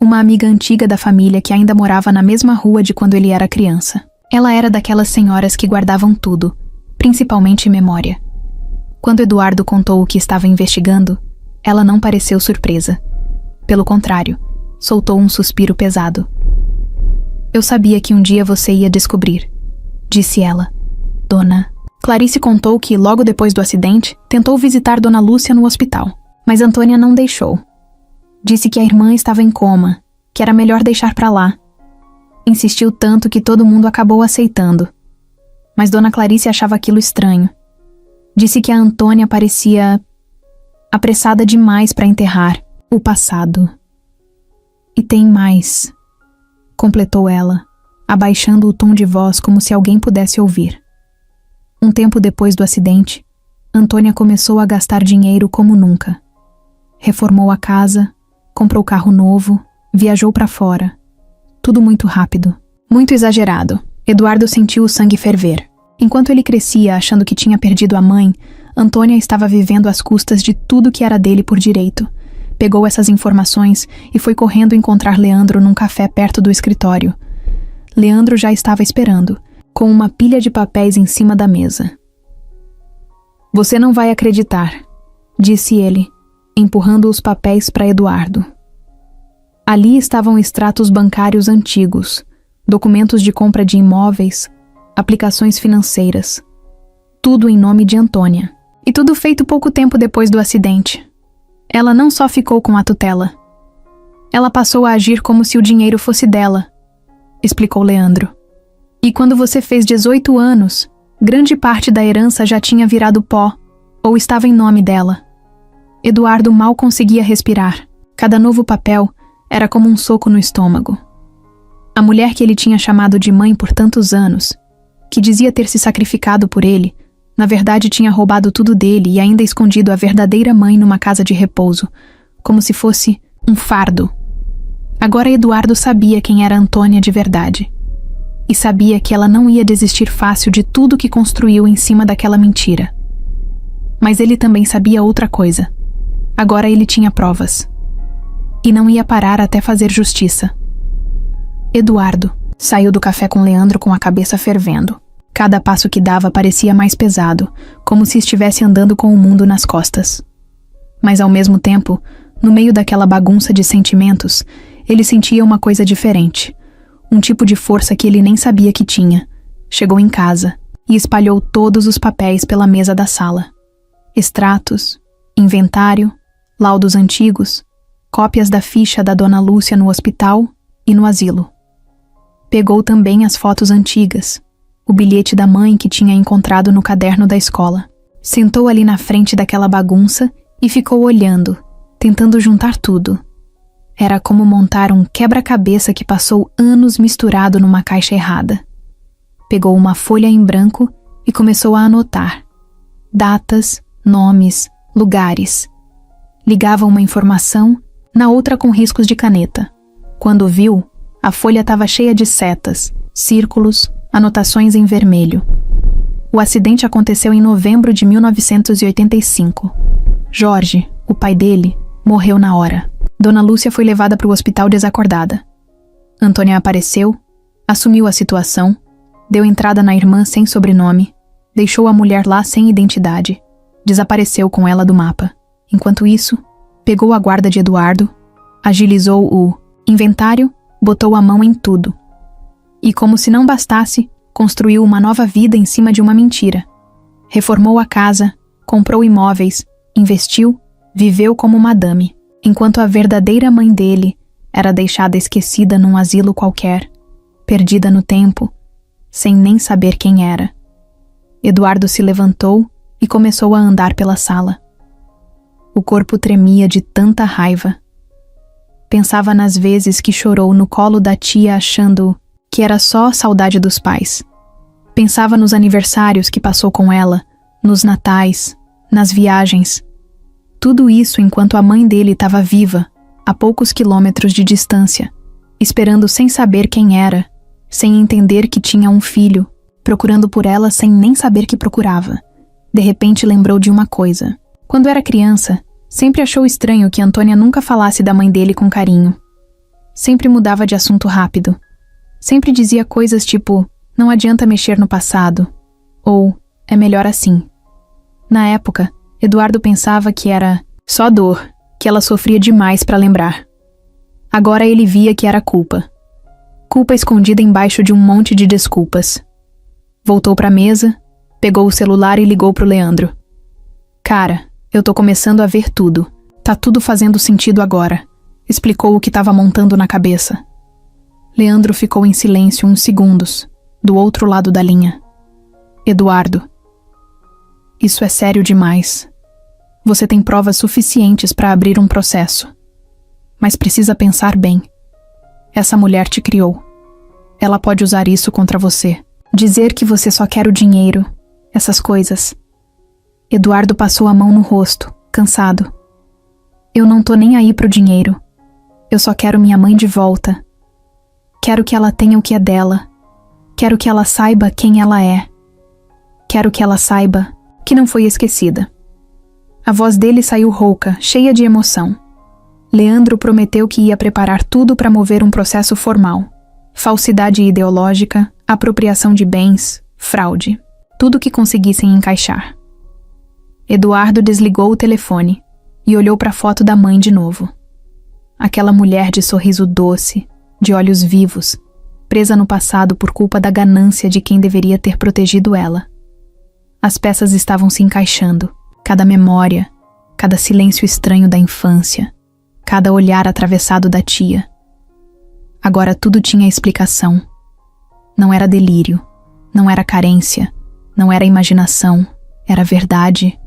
uma amiga antiga da família que ainda morava na mesma rua de quando ele era criança. Ela era daquelas senhoras que guardavam tudo, principalmente memória. Quando Eduardo contou o que estava investigando, ela não pareceu surpresa. Pelo contrário, soltou um suspiro pesado. Eu sabia que um dia você ia descobrir, disse ela. Dona Clarice contou que, logo depois do acidente, tentou visitar Dona Lúcia no hospital, mas Antônia não deixou. Disse que a irmã estava em coma, que era melhor deixar pra lá. Insistiu tanto que todo mundo acabou aceitando. Mas Dona Clarice achava aquilo estranho. Disse que a Antônia parecia apressada demais para enterrar o passado. E tem mais, completou ela, abaixando o tom de voz como se alguém pudesse ouvir. Um tempo depois do acidente, Antônia começou a gastar dinheiro como nunca. Reformou a casa, comprou carro novo, viajou para fora. Tudo muito rápido, muito exagerado. Eduardo sentiu o sangue ferver. Enquanto ele crescia achando que tinha perdido a mãe, Antônia estava vivendo às custas de tudo que era dele por direito. Pegou essas informações e foi correndo encontrar Leandro num café perto do escritório. Leandro já estava esperando, com uma pilha de papéis em cima da mesa. Você não vai acreditar, disse ele, empurrando os papéis para Eduardo. Ali estavam extratos bancários antigos, documentos de compra de imóveis, aplicações financeiras. Tudo em nome de Antônia. E tudo feito pouco tempo depois do acidente. Ela não só ficou com a tutela. Ela passou a agir como se o dinheiro fosse dela, explicou Leandro. E quando você fez 18 anos, grande parte da herança já tinha virado pó, ou estava em nome dela. Eduardo mal conseguia respirar. Cada novo papel era como um soco no estômago. A mulher que ele tinha chamado de mãe por tantos anos, que dizia ter se sacrificado por ele, na verdade tinha roubado tudo dele e ainda escondido a verdadeira mãe numa casa de repouso, como se fosse um fardo. Agora Eduardo sabia quem era Antônia de verdade. e sabia que ela não ia desistir fácil de tudo que construiu em cima daquela mentira. Mas ele também sabia outra coisa. Agora ele tinha provas. E não ia parar até fazer justiça. Eduardo saiu do café com Leandro com a cabeça fervendo. Cada passo que dava parecia mais pesado, como se estivesse andando com o mundo nas costas. Mas ao mesmo tempo, no meio daquela bagunça de sentimentos, ele sentia uma coisa diferente. Um tipo de força que ele nem sabia que tinha. Chegou em casa e espalhou todos os papéis pela mesa da sala. Extratos, inventário, laudos antigos, cópias da ficha da Dona Lúcia no hospital e no asilo. Pegou também as fotos antigas, o bilhete da mãe que tinha encontrado no caderno da escola. Sentou ali na frente daquela bagunça e ficou olhando, tentando juntar tudo. Era como montar um quebra-cabeça que passou anos misturado numa caixa errada. Pegou uma folha em branco e começou a anotar. Datas, nomes, lugares. Ligava uma informação, na outra com riscos de caneta. Quando viu, a folha estava cheia de setas, círculos, anotações em vermelho. O acidente aconteceu em novembro de 1985. Jorge, o pai dele, morreu na hora. Dona Lúcia foi levada para o hospital desacordada. Antônia apareceu, assumiu a situação, deu entrada na irmã sem sobrenome, deixou a mulher lá sem identidade, desapareceu com ela do mapa. Enquanto isso, pegou a guarda de Eduardo, agilizou o inventário, botou a mão em tudo. E como se não bastasse, construiu uma nova vida em cima de uma mentira. Reformou a casa, comprou imóveis, investiu, viveu como madame, enquanto a verdadeira mãe dele era deixada esquecida num asilo qualquer, perdida no tempo, sem nem saber quem era. Eduardo se levantou e começou a andar pela sala. O corpo tremia de tanta raiva. Pensava nas vezes que chorou no colo da tia achando que era só saudade dos pais. Pensava nos aniversários que passou com ela, nos natais, nas viagens. Tudo isso enquanto a mãe dele estava viva, a poucos quilômetros de distância, esperando sem saber quem era, sem entender que tinha um filho, procurando por ela sem nem saber que procurava. De repente lembrou de uma coisa. Quando era criança, sempre achou estranho que Antônia nunca falasse da mãe dele com carinho. Sempre mudava de assunto rápido. Sempre dizia coisas tipo, não adianta mexer no passado, ou é melhor assim. Na época, Eduardo pensava que era só dor, que ela sofria demais para lembrar. Agora ele via que era culpa. Culpa escondida embaixo de um monte de desculpas. Voltou para a mesa, pegou o celular e ligou pro Leandro. Cara, eu tô começando a ver tudo. Tá tudo fazendo sentido agora. Explicou o que estava montando na cabeça. Leandro ficou em silêncio uns segundos, do outro lado da linha. Eduardo. Isso é sério demais. Você tem provas suficientes para abrir um processo. Mas precisa pensar bem. Essa mulher te criou. Ela pode usar isso contra você. Dizer que você só quer o dinheiro. Essas coisas. Eduardo passou a mão no rosto, cansado. Eu não tô nem aí pro dinheiro. Eu só quero minha mãe de volta. Quero que ela tenha o que é dela. Quero que ela saiba quem ela é. Quero que ela saiba que não foi esquecida. A voz dele saiu rouca, cheia de emoção. Leandro prometeu que ia preparar tudo para mover um processo formal. Falsidade ideológica, apropriação de bens, fraude. Tudo que conseguissem encaixar. Eduardo desligou o telefone e olhou para a foto da mãe de novo. Aquela mulher de sorriso doce, de olhos vivos, presa no passado por culpa da ganância de quem deveria ter protegido ela. As peças estavam se encaixando, cada memória, cada silêncio estranho da infância, cada olhar atravessado da tia. Agora tudo tinha explicação. Não era delírio, não era carência, não era imaginação, era verdade.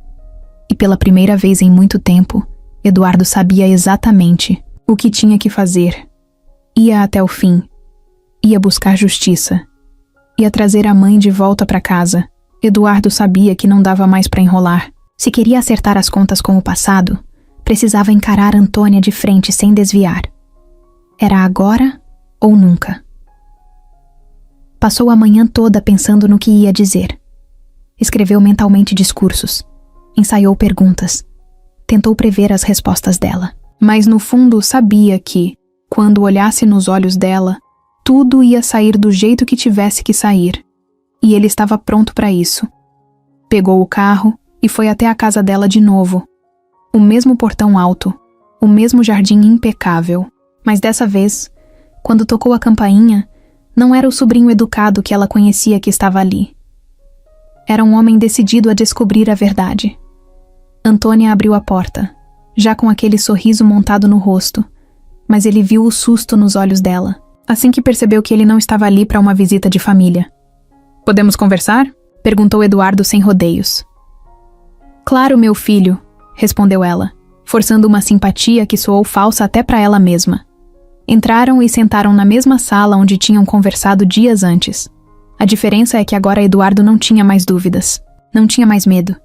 E pela primeira vez em muito tempo, Eduardo sabia exatamente o que tinha que fazer. Ia até o fim. Ia buscar justiça. Ia trazer a mãe de volta para casa. Eduardo sabia que não dava mais para enrolar. Se queria acertar as contas com o passado, precisava encarar Antônia de frente sem desviar. Era agora ou nunca. Passou a manhã toda pensando no que ia dizer. Escreveu mentalmente discursos. Ensaiou perguntas. Tentou prever as respostas dela. Mas no fundo sabia que, quando olhasse nos olhos dela, tudo ia sair do jeito que tivesse que sair. E ele estava pronto para isso. Pegou o carro e foi até a casa dela de novo. O mesmo portão alto, o mesmo jardim impecável. Mas dessa vez, quando tocou a campainha, não era o sobrinho educado que ela conhecia que estava ali. Era um homem decidido a descobrir a verdade. Antônia abriu a porta, já com aquele sorriso montado no rosto, mas ele viu o susto nos olhos dela, assim que percebeu que ele não estava ali para uma visita de família. "Podemos conversar?" perguntou Eduardo sem rodeios. "Claro, meu filho", respondeu ela, forçando uma simpatia que soou falsa até para ela mesma. Entraram e sentaram na mesma sala onde tinham conversado dias antes. A diferença é que agora Eduardo não tinha mais dúvidas, não tinha mais medo.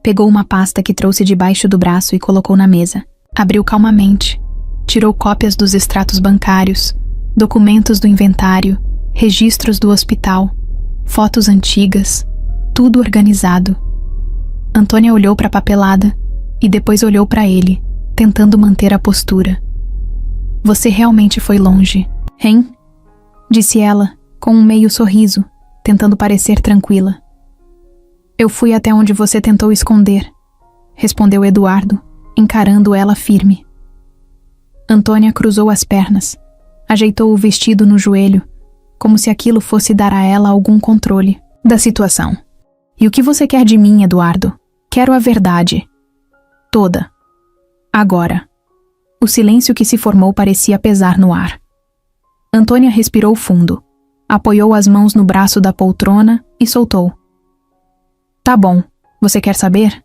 Pegou uma pasta que trouxe debaixo do braço e colocou na mesa. Abriu calmamente. Tirou cópias dos extratos bancários, documentos do inventário, registros do hospital, fotos antigas, tudo organizado. Antônia olhou para a papelada e depois olhou para ele, tentando manter a postura. "Você realmente foi longe, hein?" disse ela, com um meio sorriso, tentando parecer tranquila. "Eu fui até onde você tentou esconder", respondeu Eduardo, encarando ela firme. Antônia cruzou as pernas, ajeitou o vestido no joelho, como se aquilo fosse dar a ela algum controle da situação. "E o que você quer de mim, Eduardo? Quero a verdade. Toda. Agora." O silêncio que se formou parecia pesar no ar. Antônia respirou fundo, apoiou as mãos no braço da poltrona e soltou. "Tá bom, você quer saber?"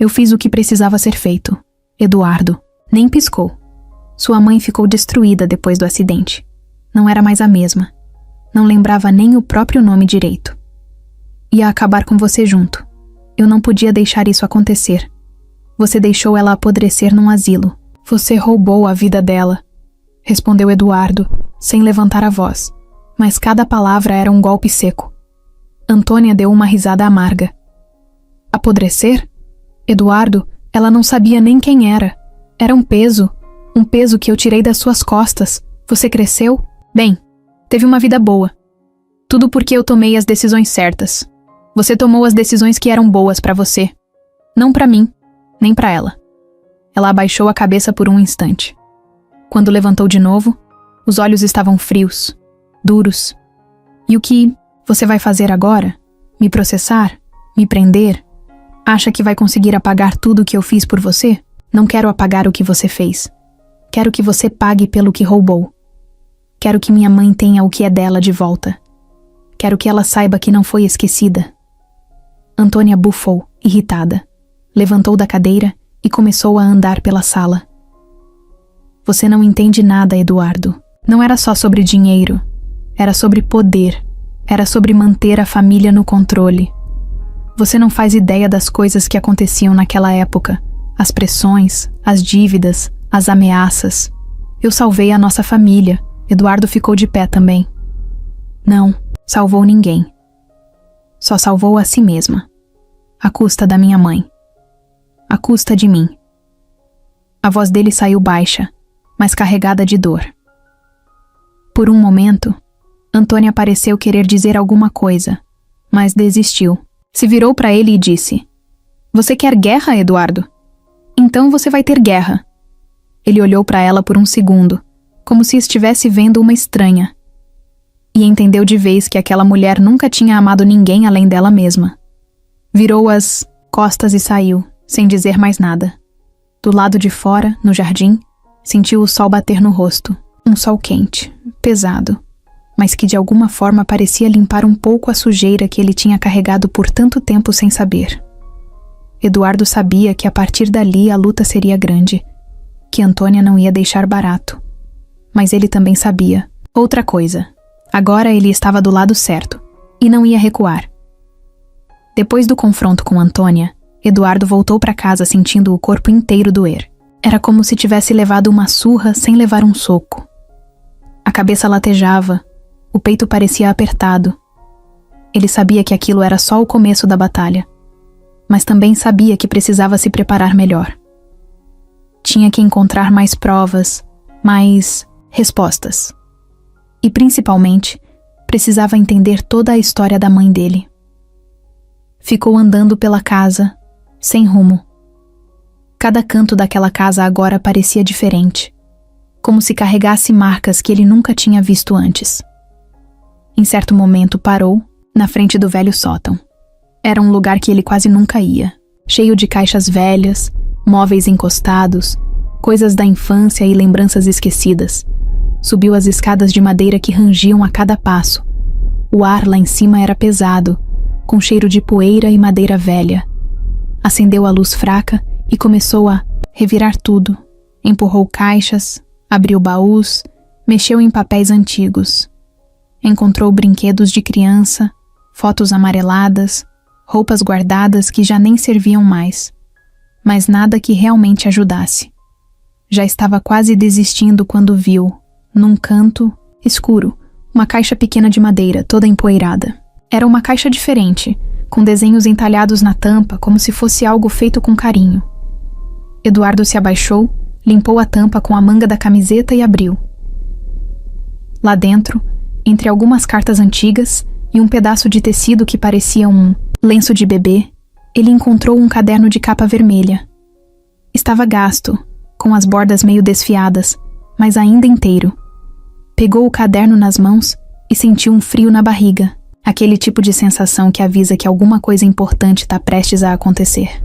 "Eu fiz o que precisava ser feito." Eduardo nem piscou. Sua mãe ficou destruída depois do acidente. Não era mais a mesma. Não lembrava nem o próprio nome direito. "Ia acabar com você junto. Eu não podia deixar isso acontecer. Você deixou ela apodrecer num asilo. Você roubou a vida dela", respondeu Eduardo, sem levantar a voz, mas cada palavra era um golpe seco. Antônia deu uma risada amarga. "Apodrecer? Eduardo, ela não sabia nem quem era. Era um peso que eu tirei das suas costas. Você cresceu? Bem, teve uma vida boa. Tudo porque eu tomei as decisões certas. Você tomou as decisões que eram boas para você. Não para mim, nem para ela." Ela abaixou a cabeça por um instante. Quando levantou de novo, os olhos estavam frios, duros. "E o que você vai fazer agora? Me processar? Me prender? Acha que vai conseguir apagar tudo o que eu fiz por você? Não quero apagar o que você fez. Quero que você pague pelo que roubou. Quero que minha mãe tenha o que é dela de volta. Quero que ela saiba que não foi esquecida." Antônia bufou, irritada. Levantou da cadeira e começou a andar pela sala. "Você não entende nada, Eduardo. Não era só sobre dinheiro. Era sobre poder. Era sobre manter a família no controle. Você não faz ideia das coisas que aconteciam naquela época. As pressões, as dívidas, as ameaças. Eu salvei a nossa família." Eduardo ficou de pé também. "Não, salvou ninguém. Só salvou a si mesma. À custa da minha mãe. À custa de mim." A voz dele saiu baixa, mas carregada de dor. Por um momento, Antônia pareceu querer dizer alguma coisa, mas desistiu. Se virou para ele e disse: "Você quer guerra, Eduardo? Então você vai ter guerra." Ele olhou para ela por um segundo, como se estivesse vendo uma estranha, e entendeu de vez que aquela mulher nunca tinha amado ninguém além dela mesma. Virou as costas e saiu, sem dizer mais nada. Do lado de fora, no jardim, sentiu o sol bater no rosto. Um sol quente, pesado, mas que de alguma forma parecia limpar um pouco a sujeira que ele tinha carregado por tanto tempo sem saber. Eduardo sabia que a partir dali a luta seria grande, que Antônia não ia deixar barato. Mas ele também sabia outra coisa. Agora ele estava do lado certo, e não ia recuar. Depois do confronto com Antônia, Eduardo voltou para casa sentindo o corpo inteiro doer. Era como se tivesse levado uma surra sem levar um soco. A cabeça latejava, O peito parecia apertado. Ele sabia que aquilo era só o começo da batalha, mas também sabia que precisava se preparar melhor. Tinha que encontrar mais provas, mais respostas. E, principalmente, precisava entender toda a história da mãe dele. Ficou andando pela casa, sem rumo. Cada canto daquela casa agora parecia diferente, como se carregasse marcas que ele nunca tinha visto antes. Em certo momento parou, na frente do velho sótão. Era um lugar que ele quase nunca ia, cheio de caixas velhas, móveis encostados, coisas da infância e lembranças esquecidas. Subiu as escadas de madeira que rangiam a cada passo. O ar lá em cima era pesado, com cheiro de poeira e madeira velha. Acendeu a luz fraca e começou a revirar tudo. Empurrou caixas, abriu baús, mexeu em papéis antigos. Encontrou brinquedos de criança, fotos amareladas, roupas guardadas que já nem serviam mais, mas nada que realmente ajudasse. Já estava quase desistindo quando viu, num canto escuro, uma caixa pequena de madeira, toda empoeirada. Era uma caixa diferente, com desenhos entalhados na tampa, como se fosse algo feito com carinho. Eduardo se abaixou, limpou a tampa com a manga da camiseta e abriu. Lá dentro, entre algumas cartas antigas e um pedaço de tecido que parecia um lenço de bebê, ele encontrou um caderno de capa vermelha. Estava gasto, com as bordas meio desfiadas, mas ainda inteiro. Pegou o caderno nas mãos e sentiu um frio na barriga, aquele tipo de sensação que avisa que alguma coisa importante está prestes a acontecer.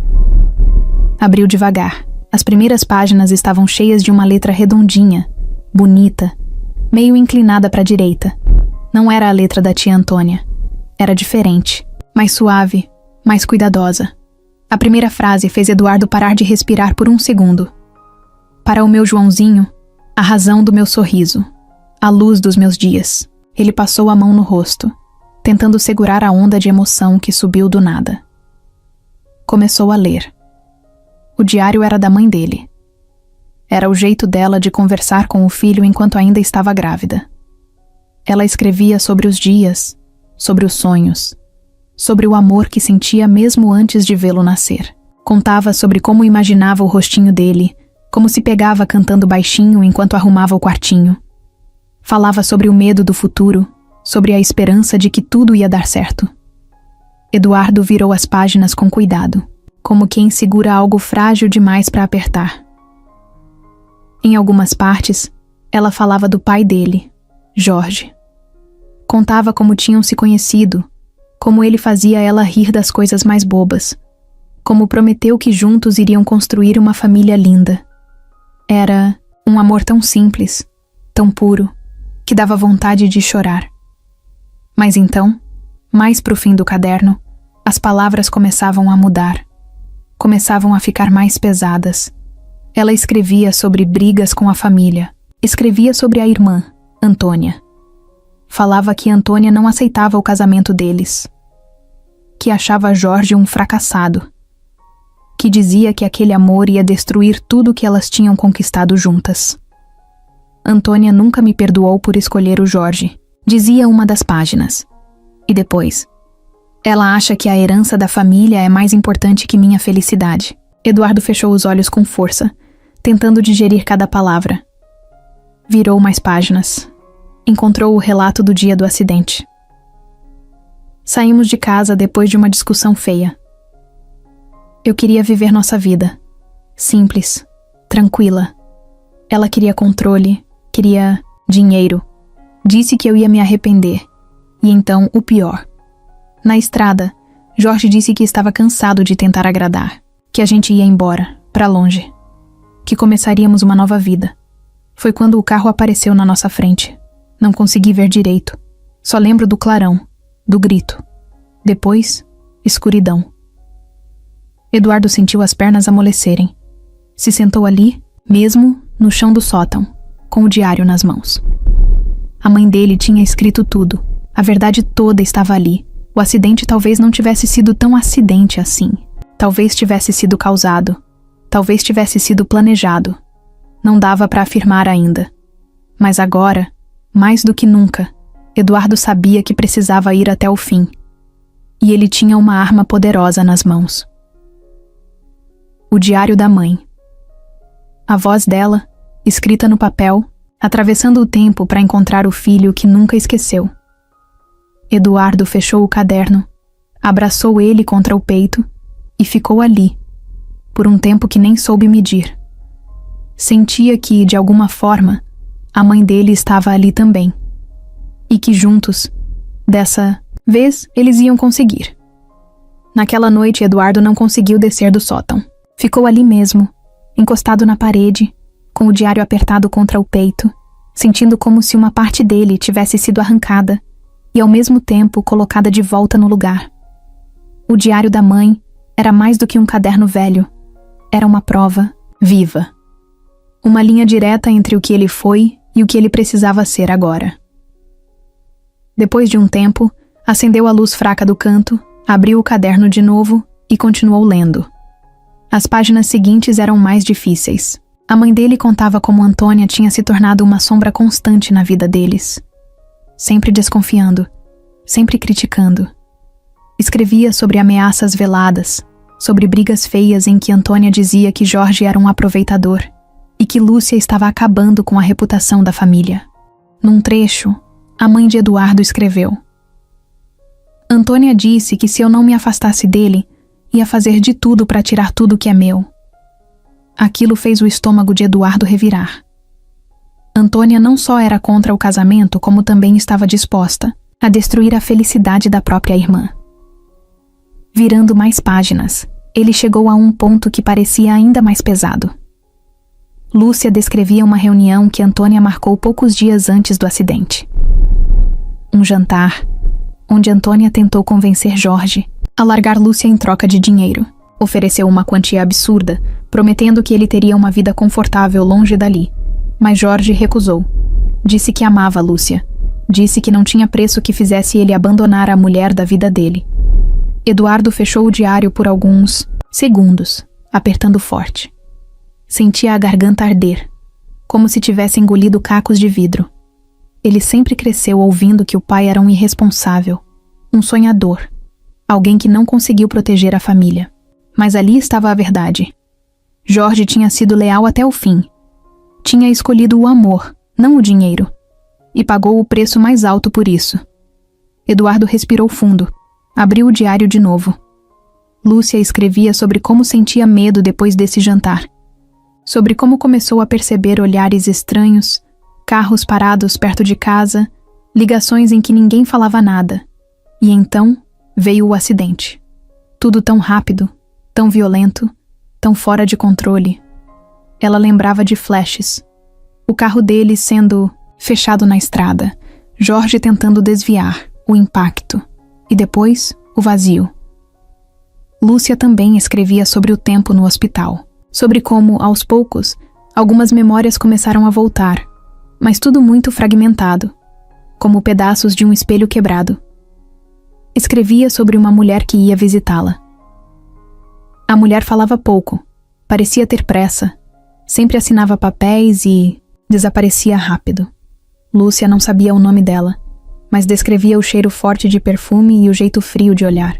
Abriu devagar. As primeiras páginas estavam cheias de uma letra redondinha, bonita, meio inclinada para a direita. Não era a letra da tia Antônia. Era diferente, mais suave, mais cuidadosa. A primeira frase fez Eduardo parar de respirar por um segundo. Para o meu Joãozinho, a razão do meu sorriso, a luz dos meus dias. Ele passou a mão no rosto, tentando segurar a onda de emoção que subiu do nada. Começou a ler. O diário era da mãe dele. Era o jeito dela de conversar com o filho enquanto ainda estava grávida. Ela escrevia sobre os dias, sobre os sonhos, sobre o amor que sentia mesmo antes de vê-lo nascer. Contava sobre como imaginava o rostinho dele, como se pegava cantando baixinho enquanto arrumava o quartinho. Falava sobre o medo do futuro, sobre a esperança de que tudo ia dar certo. Eduardo virou as páginas com cuidado, como quem segura algo frágil demais para apertar. Em algumas partes, ela falava do pai dele, Jorge. Contava como tinham se conhecido, como ele fazia ela rir das coisas mais bobas, como prometeu que juntos iriam construir uma família linda. Era um amor tão simples, tão puro, que dava vontade de chorar. Mas então, mais pro fim do caderno, as palavras começavam a mudar. Começavam a ficar mais pesadas. Ela escrevia sobre brigas com a família. Escrevia sobre a irmã, Antônia. Falava que Antônia não aceitava o casamento deles. Que achava Jorge um fracassado. Que dizia que aquele amor ia destruir tudo que elas tinham conquistado juntas. Antônia nunca me perdoou por escolher o Jorge, dizia uma das páginas. E depois, ela acha que a herança da família é mais importante que minha felicidade. Eduardo fechou os olhos com força, tentando digerir cada palavra. Virou mais páginas. Encontrou o relato do dia do acidente. Saímos de casa depois de uma discussão feia. Eu queria viver nossa vida. Simples, tranquila. Ela queria controle, queria dinheiro. Disse que eu ia me arrepender. E então, o pior. Na estrada, Jorge disse que estava cansado de tentar agradar. Que a gente ia embora, pra longe. Que começaríamos uma nova vida. Foi quando o carro apareceu na nossa frente. Não consegui ver direito. Só lembro do clarão, do grito. Depois, escuridão. Eduardo sentiu as pernas amolecerem. Se sentou ali, mesmo no chão do sótão, com o diário nas mãos. A mãe dele tinha escrito tudo. A verdade toda estava ali. O acidente talvez não tivesse sido tão acidente assim. Talvez tivesse sido causado. Talvez tivesse sido planejado. Não dava para afirmar ainda. Mas agora, mais do que nunca, Eduardo sabia que precisava ir até o fim. E ele tinha uma arma poderosa nas mãos. O diário da mãe. A voz dela, escrita no papel, atravessando o tempo para encontrar o filho que nunca esqueceu. Eduardo fechou o caderno, abraçou ele contra o peito e ficou ali, por um tempo que nem soube medir. Sentia que, de alguma forma, a mãe dele estava ali também. E que juntos, dessa vez, eles iam conseguir. Naquela noite, Eduardo não conseguiu descer do sótão. Ficou ali mesmo, encostado na parede, com o diário apertado contra o peito, sentindo como se uma parte dele tivesse sido arrancada e, ao mesmo tempo, colocada de volta no lugar. O diário da mãe era mais do que um caderno velho. Era uma prova viva. Uma linha direta entre o que ele foi e o que ele precisava ser agora. Depois de um tempo, acendeu a luz fraca do canto, abriu o caderno de novo e continuou lendo. As páginas seguintes eram mais difíceis. A mãe dele contava como Antônia tinha se tornado uma sombra constante na vida deles. Sempre desconfiando, sempre criticando. Escrevia sobre ameaças veladas, sobre brigas feias em que Antônia dizia que Jorge era um aproveitador e que Lúcia estava acabando com a reputação da família. Num trecho, a mãe de Eduardo escreveu: Antônia disse que se eu não me afastasse dele, ia fazer de tudo para tirar tudo que é meu. Aquilo fez o estômago de Eduardo revirar. Antônia não só era contra o casamento, como também estava disposta a destruir a felicidade da própria irmã. Virando mais páginas, ele chegou a um ponto que parecia ainda mais pesado. Lúcia descrevia uma reunião que Antônia marcou poucos dias antes do acidente. Um jantar, onde Antônia tentou convencer Jorge a largar Lúcia em troca de dinheiro. Ofereceu uma quantia absurda, prometendo que ele teria uma vida confortável longe dali. Mas Jorge recusou. Disse que amava Lúcia. Disse que não tinha preço que fizesse ele abandonar a mulher da vida dele. Eduardo fechou o diário por alguns segundos, apertando forte. Sentia a garganta arder, como se tivesse engolido cacos de vidro. Ele sempre cresceu ouvindo que o pai era um irresponsável, um sonhador, alguém que não conseguiu proteger a família. Mas ali estava a verdade. Jorge tinha sido leal até o fim. Tinha escolhido o amor, não o dinheiro, e pagou o preço mais alto por isso. Eduardo respirou fundo, abriu o diário de novo. Lúcia escrevia sobre como sentia medo depois desse jantar, sobre como começou a perceber olhares estranhos, carros parados perto de casa, ligações em que ninguém falava nada. E então veio o acidente. Tudo tão rápido, tão violento, tão fora de controle. Ela lembrava de flashes. O carro dele sendo fechado na estrada, Jorge tentando desviar, o impacto, e depois o vazio. Lúcia também escrevia sobre o tempo no hospital, sobre como, aos poucos, algumas memórias começaram a voltar, mas tudo muito fragmentado, como pedaços de um espelho quebrado. Escrevia sobre uma mulher que ia visitá-la. A mulher falava pouco, parecia ter pressa, sempre assinava papéis e desaparecia rápido. Lúcia não sabia o nome dela, mas descrevia o cheiro forte de perfume e o jeito frio de olhar.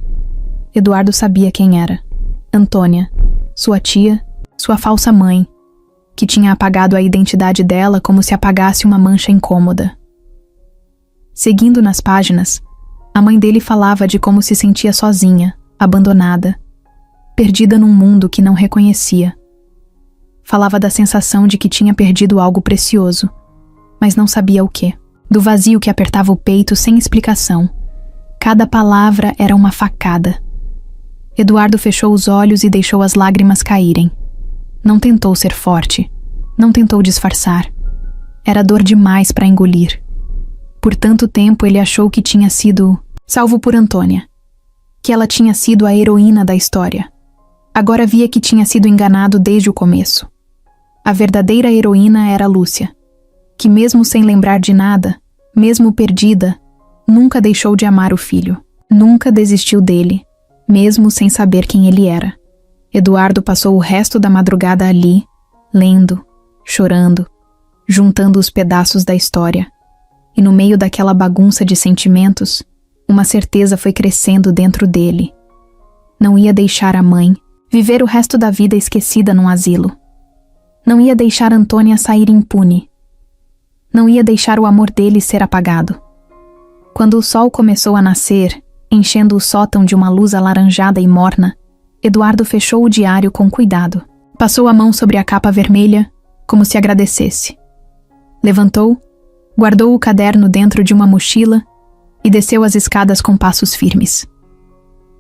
Eduardo sabia quem era. Antônia, sua tia, sua falsa mãe, que tinha apagado a identidade dela como se apagasse uma mancha incômoda. Seguindo nas páginas, a mãe dele falava de como se sentia sozinha, abandonada, perdida num mundo que não reconhecia. Falava da sensação de que tinha perdido algo precioso, mas não sabia o quê. Do vazio que apertava o peito sem explicação. Cada palavra era uma facada. Eduardo fechou os olhos e deixou as lágrimas caírem. Não tentou ser forte. Não tentou disfarçar. Era dor demais para engolir. Por tanto tempo ele achou que tinha sido salvo por Antônia. Que ela tinha sido a heroína da história. Agora via que tinha sido enganado desde o começo. A verdadeira heroína era Lúcia, que mesmo sem lembrar de nada, mesmo perdida, nunca deixou de amar o filho. Nunca desistiu dele, mesmo sem saber quem ele era. Eduardo passou o resto da madrugada ali, lendo, chorando, juntando os pedaços da história. E no meio daquela bagunça de sentimentos, uma certeza foi crescendo dentro dele. Não ia deixar a mãe viver o resto da vida esquecida num asilo. Não ia deixar Antônia sair impune. Não ia deixar o amor dele ser apagado. Quando o sol começou a nascer, enchendo o sótão de uma luz alaranjada e morna, Eduardo fechou o diário com cuidado. Passou a mão sobre a capa vermelha, como se agradecesse. Levantou, guardou o caderno dentro de uma mochila e desceu as escadas com passos firmes.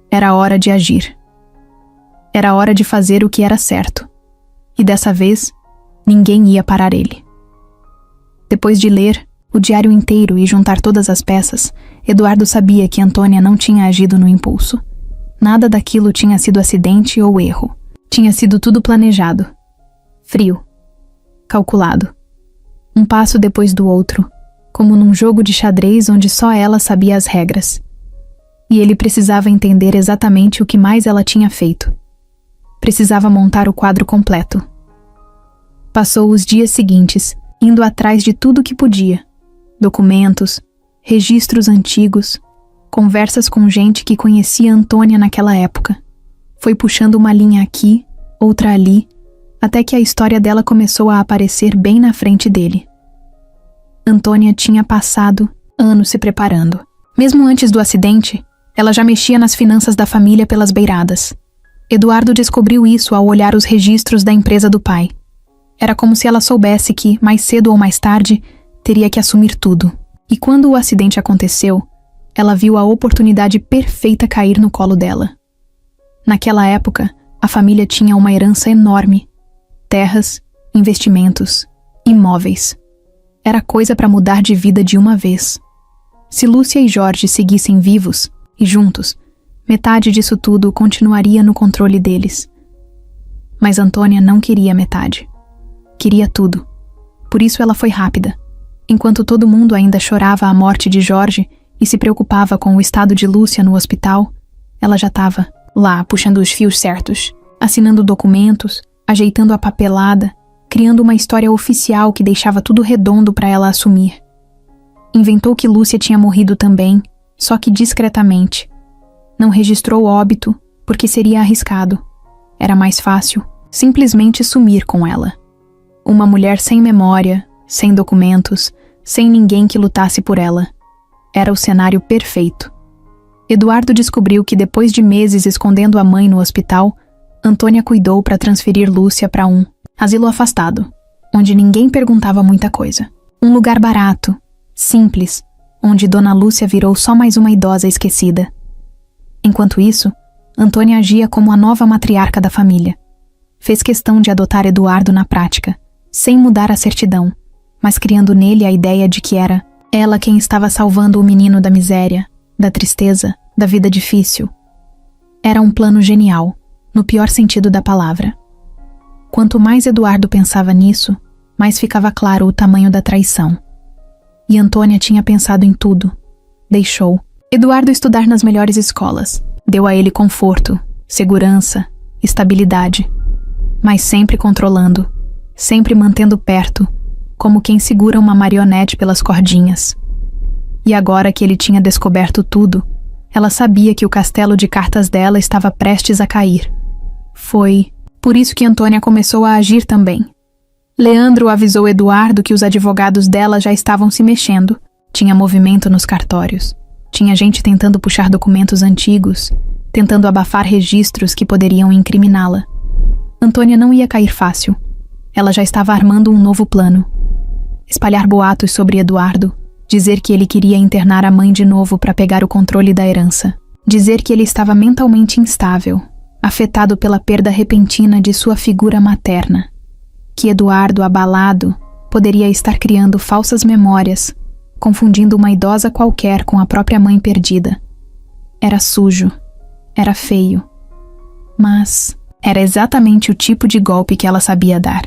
Era hora de agir. Era hora de fazer o que era certo. E dessa vez, ninguém ia parar ele. Depois de ler o diário inteiro e juntar todas as peças, Eduardo sabia que Antônia não tinha agido no impulso. Nada daquilo tinha sido acidente ou erro. Tinha sido tudo planejado. Frio. Calculado. Um passo depois do outro, como num jogo de xadrez onde só ela sabia as regras. E ele precisava entender exatamente o que mais ela tinha feito. Precisava montar o quadro completo. Passou os dias seguintes, indo atrás de tudo que podia. Documentos, registros antigos, conversas com gente que conhecia Antônia naquela época. Foi puxando uma linha aqui, outra ali, até que a história dela começou a aparecer bem na frente dele. Antônia tinha passado anos se preparando. Mesmo antes do acidente, ela já mexia nas finanças da família pelas beiradas. Eduardo descobriu isso ao olhar os registros da empresa do pai. Era como se ela soubesse que, mais cedo ou mais tarde, teria que assumir tudo. E quando o acidente aconteceu, ela viu a oportunidade perfeita cair no colo dela. Naquela época, a família tinha uma herança enorme. Terras, investimentos, imóveis. Era coisa para mudar de vida de uma vez. Se Lúcia e Jorge seguissem vivos e juntos, metade disso tudo continuaria no controle deles. Mas Antônia não queria metade. Queria tudo. Por isso ela foi rápida. Enquanto todo mundo ainda chorava a morte de Jorge e se preocupava com o estado de Lúcia no hospital, ela já estava lá, puxando os fios certos, assinando documentos, ajeitando a papelada, criando uma história oficial que deixava tudo redondo para ela assumir. Inventou que Lúcia tinha morrido também, só que discretamente. Não registrou óbito, porque seria arriscado. Era mais fácil simplesmente sumir com ela. Uma mulher sem memória, sem documentos, sem ninguém que lutasse por ela. Era o cenário perfeito. Eduardo descobriu que depois de meses escondendo a mãe no hospital, Antônia cuidou para transferir Lúcia para um asilo afastado, onde ninguém perguntava muita coisa. Um lugar barato, simples, onde Dona Lúcia virou só mais uma idosa esquecida. Enquanto isso, Antônia agia como a nova matriarca da família. Fez questão de adotar Eduardo na prática, sem mudar a certidão, mas criando nele a ideia de que era ela quem estava salvando o menino da miséria, da tristeza, da vida difícil. Era um plano genial, no pior sentido da palavra. Quanto mais Eduardo pensava nisso, mais ficava claro o tamanho da traição. E Antônia tinha pensado em tudo. Deixou Eduardo estudar nas melhores escolas. Deu a ele conforto, segurança, estabilidade. Mas sempre controlando, sempre mantendo perto, como quem segura uma marionete pelas cordinhas. E agora que ele tinha descoberto tudo, ela sabia que o castelo de cartas dela estava prestes a cair. Foi por isso que Antônia começou a agir também. Leandro avisou Eduardo que os advogados dela já estavam se mexendo. Tinha movimento nos cartórios. Tinha gente tentando puxar documentos antigos, tentando abafar registros que poderiam incriminá-la. Antônia não ia cair fácil. Ela já estava armando um novo plano. Espalhar boatos sobre Eduardo, dizer que ele queria internar a mãe de novo para pegar o controle da herança, dizer que ele estava mentalmente instável, afetado pela perda repentina de sua figura materna, que Eduardo, abalado, poderia estar criando falsas memórias, confundindo uma idosa qualquer com a própria mãe perdida. Era sujo, era feio, mas era exatamente o tipo de golpe que ela sabia dar.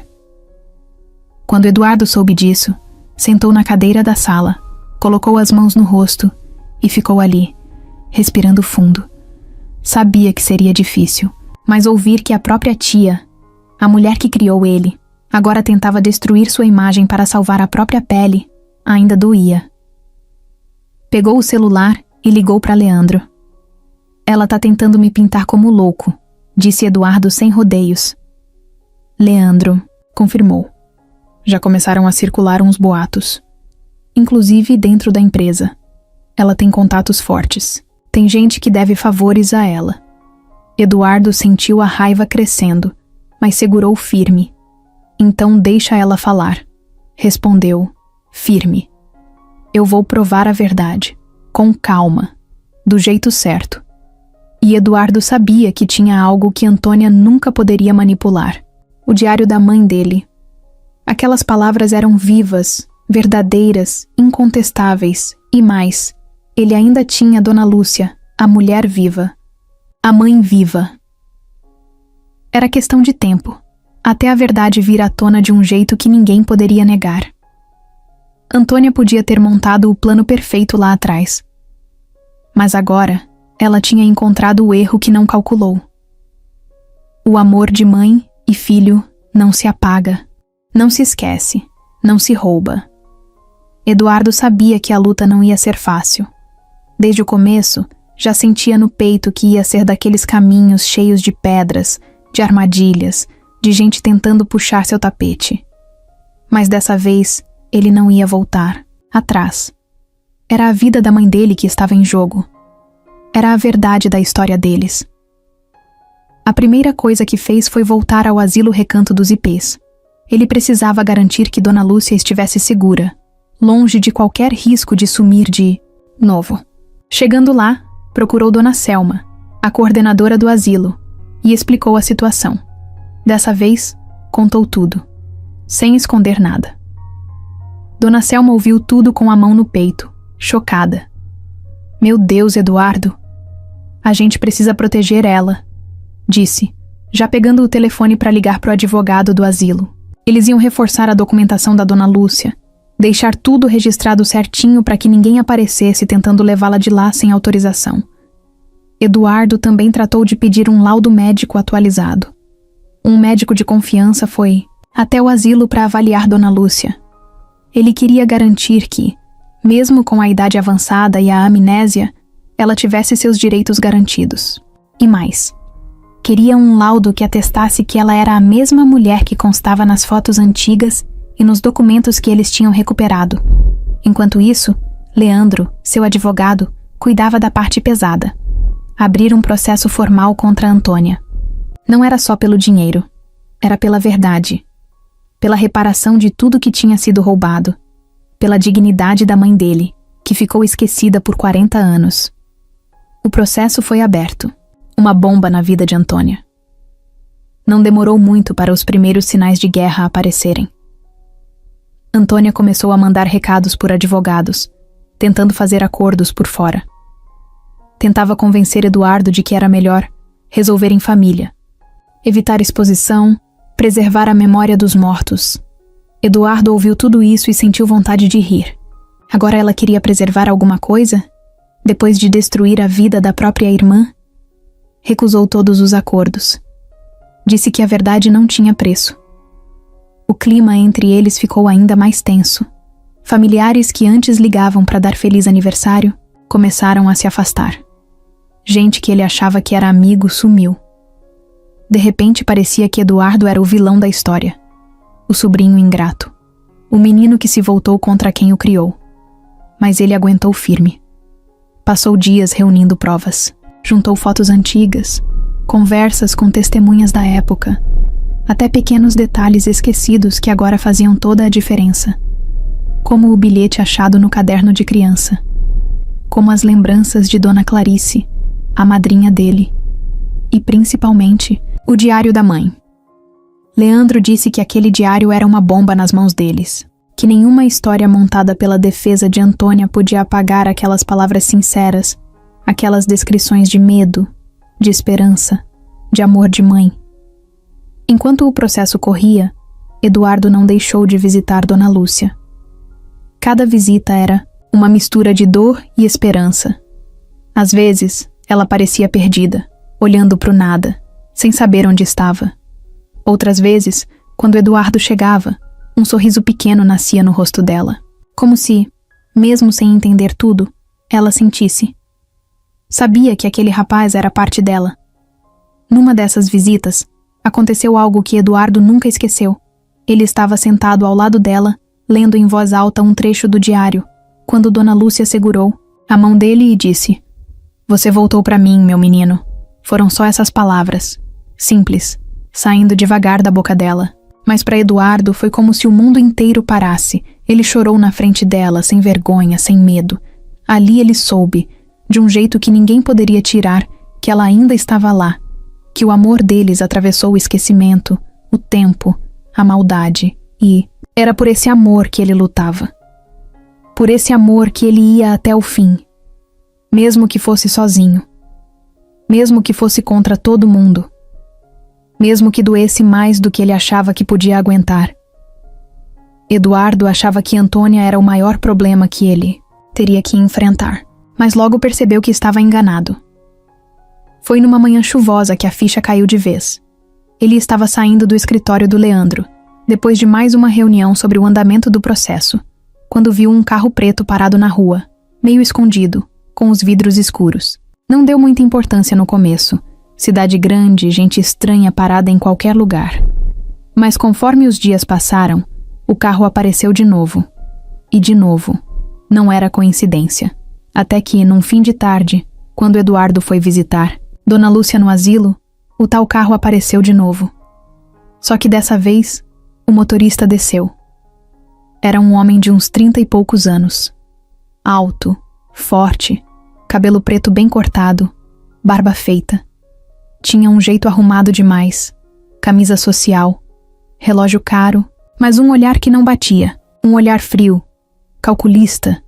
Quando Eduardo soube disso, sentou na cadeira da sala, colocou as mãos no rosto e ficou ali, respirando fundo. Sabia que seria difícil, mas ouvir que a própria tia, a mulher que criou ele, agora tentava destruir sua imagem para salvar a própria pele, ainda doía. Pegou o celular e ligou para Leandro. Ela tá tentando me pintar como louco, disse Eduardo sem rodeios. Leandro confirmou. Já começaram a circular uns boatos. Inclusive dentro da empresa. Ela tem contatos fortes. Tem gente que deve favores a ela. Eduardo sentiu a raiva crescendo, mas segurou firme. Então deixa ela falar. Respondeu, firme. Eu vou provar a verdade, com calma, do jeito certo. E Eduardo sabia que tinha algo que Antônia nunca poderia manipular. O diário da mãe dele. Aquelas palavras eram vivas, verdadeiras, incontestáveis, e mais, ele ainda tinha Dona Lúcia, a mulher viva. A mãe viva. Era questão de tempo, até a verdade vir à tona de um jeito que ninguém poderia negar. Antônia podia ter montado o plano perfeito lá atrás. Mas agora, ela tinha encontrado o erro que não calculou. O amor de mãe e filho não se apaga, não se esquece, não se rouba. Eduardo sabia que a luta não ia ser fácil. Desde o começo, já sentia no peito que ia ser daqueles caminhos cheios de pedras, de armadilhas, de gente tentando puxar seu tapete. Mas dessa vez, ele não ia voltar, atrás. Era a vida da mãe dele que estava em jogo. Era a verdade da história deles. A primeira coisa que fez foi voltar ao asilo Recanto dos Ipês. Ele precisava garantir que Dona Lúcia estivesse segura, longe de qualquer risco de sumir de novo. Chegando lá, procurou Dona Selma, a coordenadora do asilo, e explicou a situação. Dessa vez, contou tudo, sem esconder nada. Dona Selma ouviu tudo com a mão no peito, chocada. Meu Deus, Eduardo! A gente precisa proteger ela, disse, já pegando o telefone para ligar para o advogado do asilo. Eles iam reforçar a documentação da Dona Lúcia, deixar tudo registrado certinho para que ninguém aparecesse tentando levá-la de lá sem autorização. Eduardo também tratou de pedir um laudo médico atualizado. Um médico de confiança foi até o asilo para avaliar Dona Lúcia. Ele queria garantir que, mesmo com a idade avançada e a amnésia, ela tivesse seus direitos garantidos. E mais, queria um laudo que atestasse que ela era a mesma mulher que constava nas fotos antigas e nos documentos que eles tinham recuperado. Enquanto isso, Leandro, seu advogado, cuidava da parte pesada. Abrir um processo formal contra Antônia. Não era só pelo dinheiro, era pela verdade. Pela reparação de tudo que tinha sido roubado, pela dignidade da mãe dele, que ficou esquecida por 40 anos. O processo foi aberto, uma bomba na vida de Antônia. Não demorou muito para os primeiros sinais de guerra aparecerem. Antônia começou a mandar recados por advogados, tentando fazer acordos por fora. Tentava convencer Eduardo de que era melhor resolver em família, evitar exposição, preservar a memória dos mortos. Eduardo ouviu tudo isso e sentiu vontade de rir. Agora ela queria preservar alguma coisa? Depois de destruir a vida da própria irmã? Recusou todos os acordos. Disse que a verdade não tinha preço. O clima entre eles ficou ainda mais tenso. Familiares que antes ligavam para dar feliz aniversário começaram a se afastar. Gente que ele achava que era amigo sumiu. De repente parecia que Eduardo era o vilão da história. O sobrinho ingrato. O menino que se voltou contra quem o criou. Mas ele aguentou firme. Passou dias reunindo provas. Juntou fotos antigas, conversas com testemunhas da época, até pequenos detalhes esquecidos que agora faziam toda a diferença. Como o bilhete achado no caderno de criança. Como as lembranças de Dona Clarice, a madrinha dele. E principalmente, o diário da mãe. Leandro disse que aquele diário era uma bomba nas mãos deles, que nenhuma história montada pela defesa de Antônia podia apagar aquelas palavras sinceras, aquelas descrições de medo, de esperança, de amor de mãe. Enquanto o processo corria, Eduardo não deixou de visitar Dona Lúcia. Cada visita era uma mistura de dor e esperança. Às vezes, ela parecia perdida, olhando para o nada, sem saber onde estava. Outras vezes, quando Eduardo chegava, um sorriso pequeno nascia no rosto dela, como se, mesmo sem entender tudo, ela sentisse. Sabia que aquele rapaz era parte dela. Numa dessas visitas, aconteceu algo que Eduardo nunca esqueceu. Ele estava sentado ao lado dela, lendo em voz alta um trecho do diário, quando Dona Lúcia segurou a mão dele e disse: "Você voltou para mim, meu menino." Foram só essas palavras, simples, saindo devagar da boca dela. Mas para Eduardo foi como se o mundo inteiro parasse. Ele chorou na frente dela, sem vergonha, sem medo. Ali ele soube, de um jeito que ninguém poderia tirar, que ela ainda estava lá, que o amor deles atravessou o esquecimento, o tempo, a maldade, e era por esse amor que ele lutava. Por esse amor que ele ia até o fim, mesmo que fosse sozinho, mesmo que fosse contra todo mundo, mesmo que doesse mais do que ele achava que podia aguentar. Eduardo achava que Antônia era o maior problema que ele teria que enfrentar, mas logo percebeu que estava enganado. Foi numa manhã chuvosa que a ficha caiu de vez. Ele estava saindo do escritório do Leandro, depois de mais uma reunião sobre o andamento do processo, quando viu um carro preto parado na rua, meio escondido, com os vidros escuros. Não deu muita importância no começo. Cidade grande, gente estranha parada em qualquer lugar. Mas conforme os dias passaram, o carro apareceu de novo. E de novo. Não era coincidência. Até que, num fim de tarde, quando Eduardo foi visitar Dona Lúcia no asilo, o tal carro apareceu de novo. Só que dessa vez, o motorista desceu. Era um homem de uns 30 e poucos anos. Alto, forte, cabelo preto bem cortado, barba feita. Tinha um jeito arrumado demais, camisa social, relógio caro, mas um olhar que não batia, um olhar frio, calculista,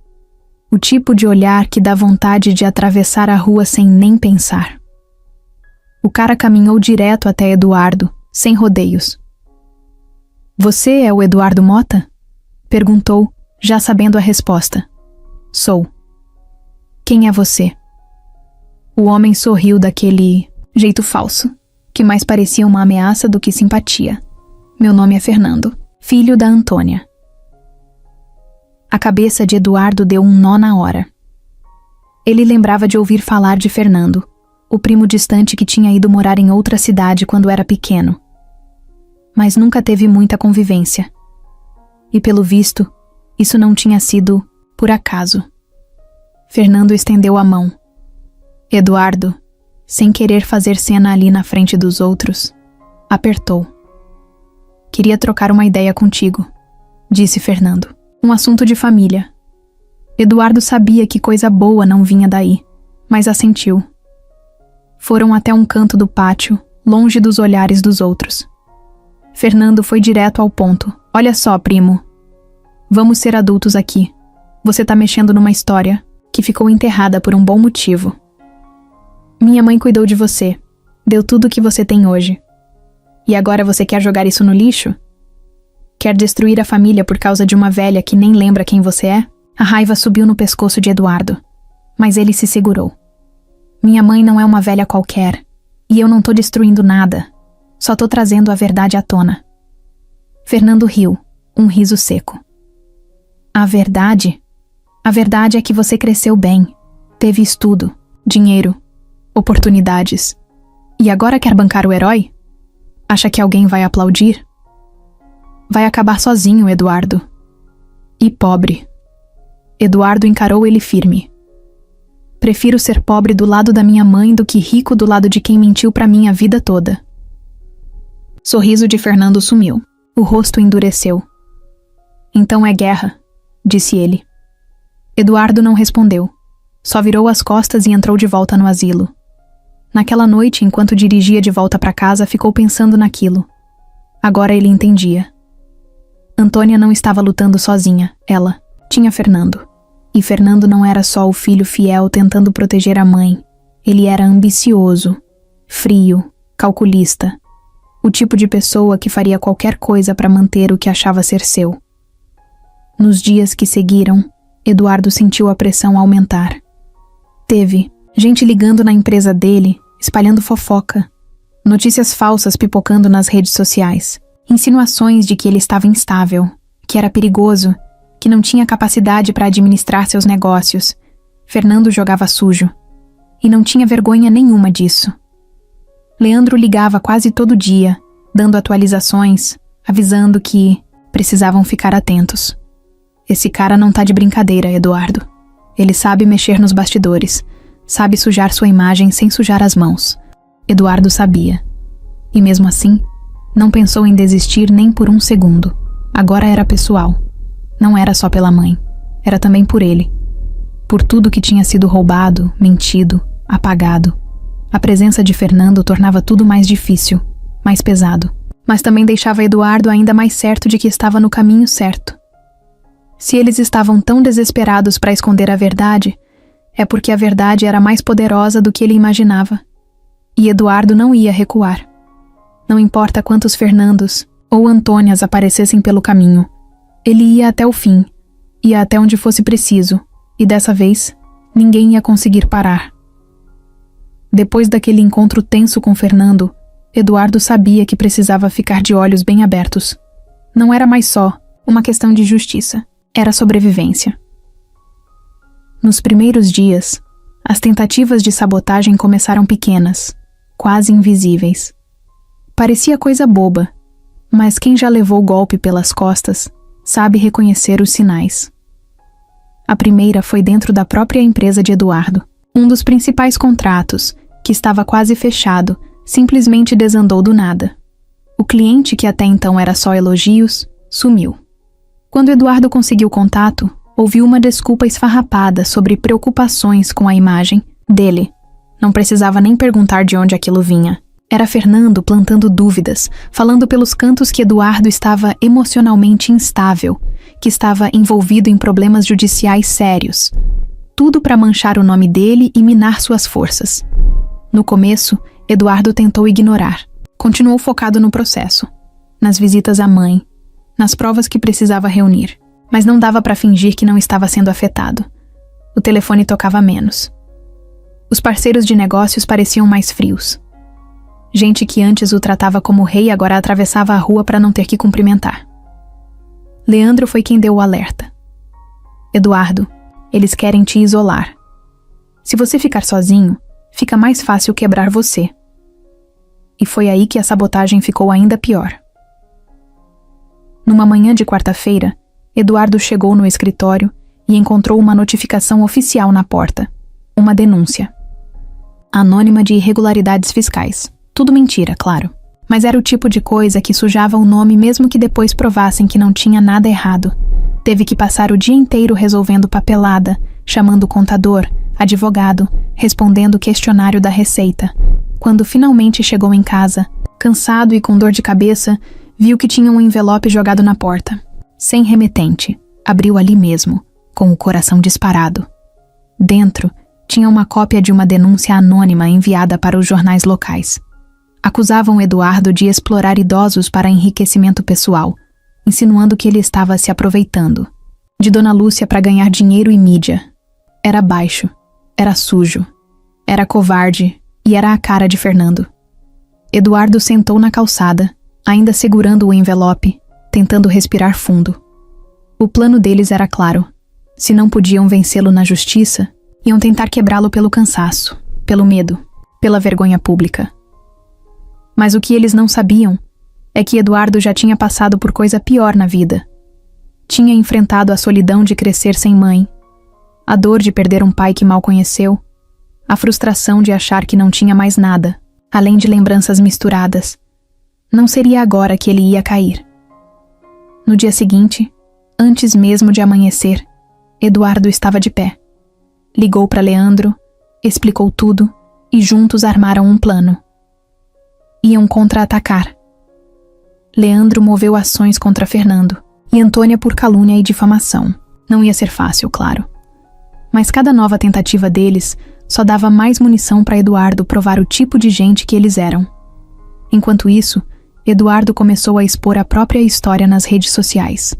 o tipo de olhar que dá vontade de atravessar a rua sem nem pensar. O cara caminhou direto até Eduardo, sem rodeios. "Você é o Eduardo Mota?" perguntou, já sabendo a resposta. "Sou." "Quem é você?" O homem sorriu daquele jeito falso, que mais parecia uma ameaça do que simpatia. "Meu nome é Fernando, filho da Antônia." A cabeça de Eduardo deu um nó na hora. Ele lembrava de ouvir falar de Fernando, o primo distante que tinha ido morar em outra cidade quando era pequeno. Mas nunca teve muita convivência. E pelo visto, isso não tinha sido por acaso. Fernando estendeu a mão. Eduardo, sem querer fazer cena ali na frente dos outros, apertou. "Queria trocar uma ideia contigo", disse Fernando. "Um assunto de família." Eduardo sabia que coisa boa não vinha daí, mas assentiu. Foram até um canto do pátio, longe dos olhares dos outros. Fernando foi direto ao ponto. "Olha só, primo. Vamos ser adultos aqui. Você tá mexendo numa história que ficou enterrada por um bom motivo. Minha mãe cuidou de você, deu tudo o que você tem hoje. E agora você quer jogar isso no lixo? Quer destruir a família por causa de uma velha que nem lembra quem você é?" A raiva subiu no pescoço de Eduardo, mas ele se segurou. "Minha mãe não é uma velha qualquer, e eu não tô destruindo nada. Só tô trazendo a verdade à tona." Fernando riu, um riso seco. "A verdade? A verdade é que você cresceu bem, teve estudo, dinheiro, oportunidades. E agora quer bancar o herói? Acha que alguém vai aplaudir? Vai acabar sozinho, Eduardo. E pobre." Eduardo encarou ele firme. "Prefiro ser pobre do lado da minha mãe do que rico do lado de quem mentiu pra mim a vida toda." Sorriso de Fernando sumiu. O rosto endureceu. "Então é guerra", disse ele. Eduardo não respondeu. Só virou as costas e entrou de volta no asilo. Naquela noite, enquanto dirigia de volta para casa, ficou pensando naquilo. Agora ele entendia. Antônia não estava lutando sozinha, ela tinha Fernando. E Fernando não era só o filho fiel tentando proteger a mãe. Ele era ambicioso, frio, calculista. O tipo de pessoa que faria qualquer coisa para manter o que achava ser seu. Nos dias que seguiram, Eduardo sentiu a pressão aumentar. Teve gente ligando na empresa dele, espalhando fofoca, notícias falsas pipocando nas redes sociais, insinuações de que ele estava instável, que era perigoso, que não tinha capacidade para administrar seus negócios. Fernando jogava sujo. E não tinha vergonha nenhuma disso. Leandro ligava quase todo dia, dando atualizações, avisando que precisavam ficar atentos. Esse cara não tá de brincadeira, Eduardo. Ele sabe mexer nos bastidores, sabe sujar sua imagem sem sujar as mãos. Eduardo sabia. E mesmo assim, não pensou em desistir nem por um segundo. Agora era pessoal. Não era só pela mãe. Era também por ele. Por tudo que tinha sido roubado, mentido, apagado. A presença de Fernando tornava tudo mais difícil, mais pesado. Mas também deixava Eduardo ainda mais certo de que estava no caminho certo. Se eles estavam tão desesperados para esconder a verdade, é porque a verdade era mais poderosa do que ele imaginava. E Eduardo não ia recuar. Não importa quantos Fernandos ou Antônias aparecessem pelo caminho, ele ia até o fim, ia até onde fosse preciso, e dessa vez, ninguém ia conseguir parar. Depois daquele encontro tenso com Fernando, Eduardo sabia que precisava ficar de olhos bem abertos. Não era mais só uma questão de justiça, era sobrevivência. Nos primeiros dias, as tentativas de sabotagem começaram pequenas, quase invisíveis. Parecia coisa boba, mas quem já levou o golpe pelas costas sabe reconhecer os sinais. A primeira foi dentro da própria empresa de Eduardo. Um dos principais contratos, que estava quase fechado, simplesmente desandou do nada. O cliente, que até então era só elogios, sumiu. Quando Eduardo conseguiu contato, ouviu uma desculpa esfarrapada sobre preocupações com a imagem dele. Não precisava nem perguntar de onde aquilo vinha. Era Fernando plantando dúvidas, falando pelos cantos que Eduardo estava emocionalmente instável, que estava envolvido em problemas judiciais sérios. Tudo para manchar o nome dele e minar suas forças. No começo, Eduardo tentou ignorar. Continuou focado no processo, nas visitas à mãe, nas provas que precisava reunir. Mas não dava para fingir que não estava sendo afetado. O telefone tocava menos. Os parceiros de negócios pareciam mais frios. Gente que antes o tratava como rei agora atravessava a rua para não ter que cumprimentar. Leandro foi quem deu o alerta. Eduardo, eles querem te isolar. Se você ficar sozinho, fica mais fácil quebrar você. E foi aí que a sabotagem ficou ainda pior. Numa manhã de quarta-feira, Eduardo chegou no escritório e encontrou uma notificação oficial na porta. Uma denúncia. Anônima de irregularidades fiscais. Tudo mentira, claro. Mas era o tipo de coisa que sujava o nome mesmo que depois provassem que não tinha nada errado. Teve que passar o dia inteiro resolvendo papelada, chamando contador, advogado, respondendo o questionário da Receita. Quando finalmente chegou em casa, cansado e com dor de cabeça, viu que tinha um envelope jogado na porta. Sem remetente, abriu ali mesmo, com o coração disparado. Dentro, tinha uma cópia de uma denúncia anônima enviada para os jornais locais. Acusavam Eduardo de explorar idosos para enriquecimento pessoal, insinuando que ele estava se aproveitando. De Dona Lúcia para ganhar dinheiro e mídia. Era baixo, era sujo, era covarde e era a cara de Fernando. Eduardo sentou na calçada, ainda segurando o envelope, tentando respirar fundo. O plano deles era claro. Se não podiam vencê-lo na justiça, iam tentar quebrá-lo pelo cansaço, pelo medo, pela vergonha pública. Mas o que eles não sabiam é que Eduardo já tinha passado por coisa pior na vida. Tinha enfrentado a solidão de crescer sem mãe, a dor de perder um pai que mal conheceu, a frustração de achar que não tinha mais nada, além de lembranças misturadas. Não seria agora que ele ia cair. No dia seguinte, antes mesmo de amanhecer, Eduardo estava de pé. Ligou para Leandro, explicou tudo e juntos armaram um plano. Iam contra-atacar. Leandro moveu ações contra Fernando e Antônia por calúnia e difamação. Não ia ser fácil, claro. Mas cada nova tentativa deles só dava mais munição para Eduardo provar o tipo de gente que eles eram. Enquanto isso, Eduardo começou a expor a própria história nas redes sociais.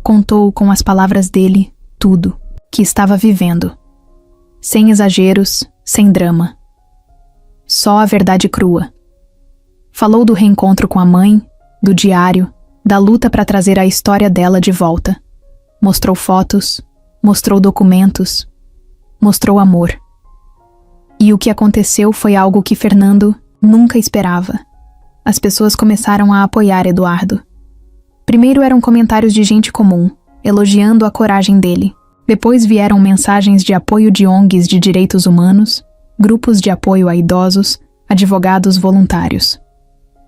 Contou com as palavras dele tudo que estava vivendo. Sem exageros, sem drama. Só a verdade crua. Falou do reencontro com a mãe, do diário, da luta para trazer a história dela de volta. Mostrou fotos, mostrou documentos. mostrou amor. E o que aconteceu foi algo que Fernando nunca esperava. As pessoas começaram a apoiar Eduardo. Primeiro eram comentários de gente comum, elogiando a coragem dele. Depois vieram mensagens de apoio de ONGs de direitos humanos, grupos de apoio a idosos, advogados voluntários.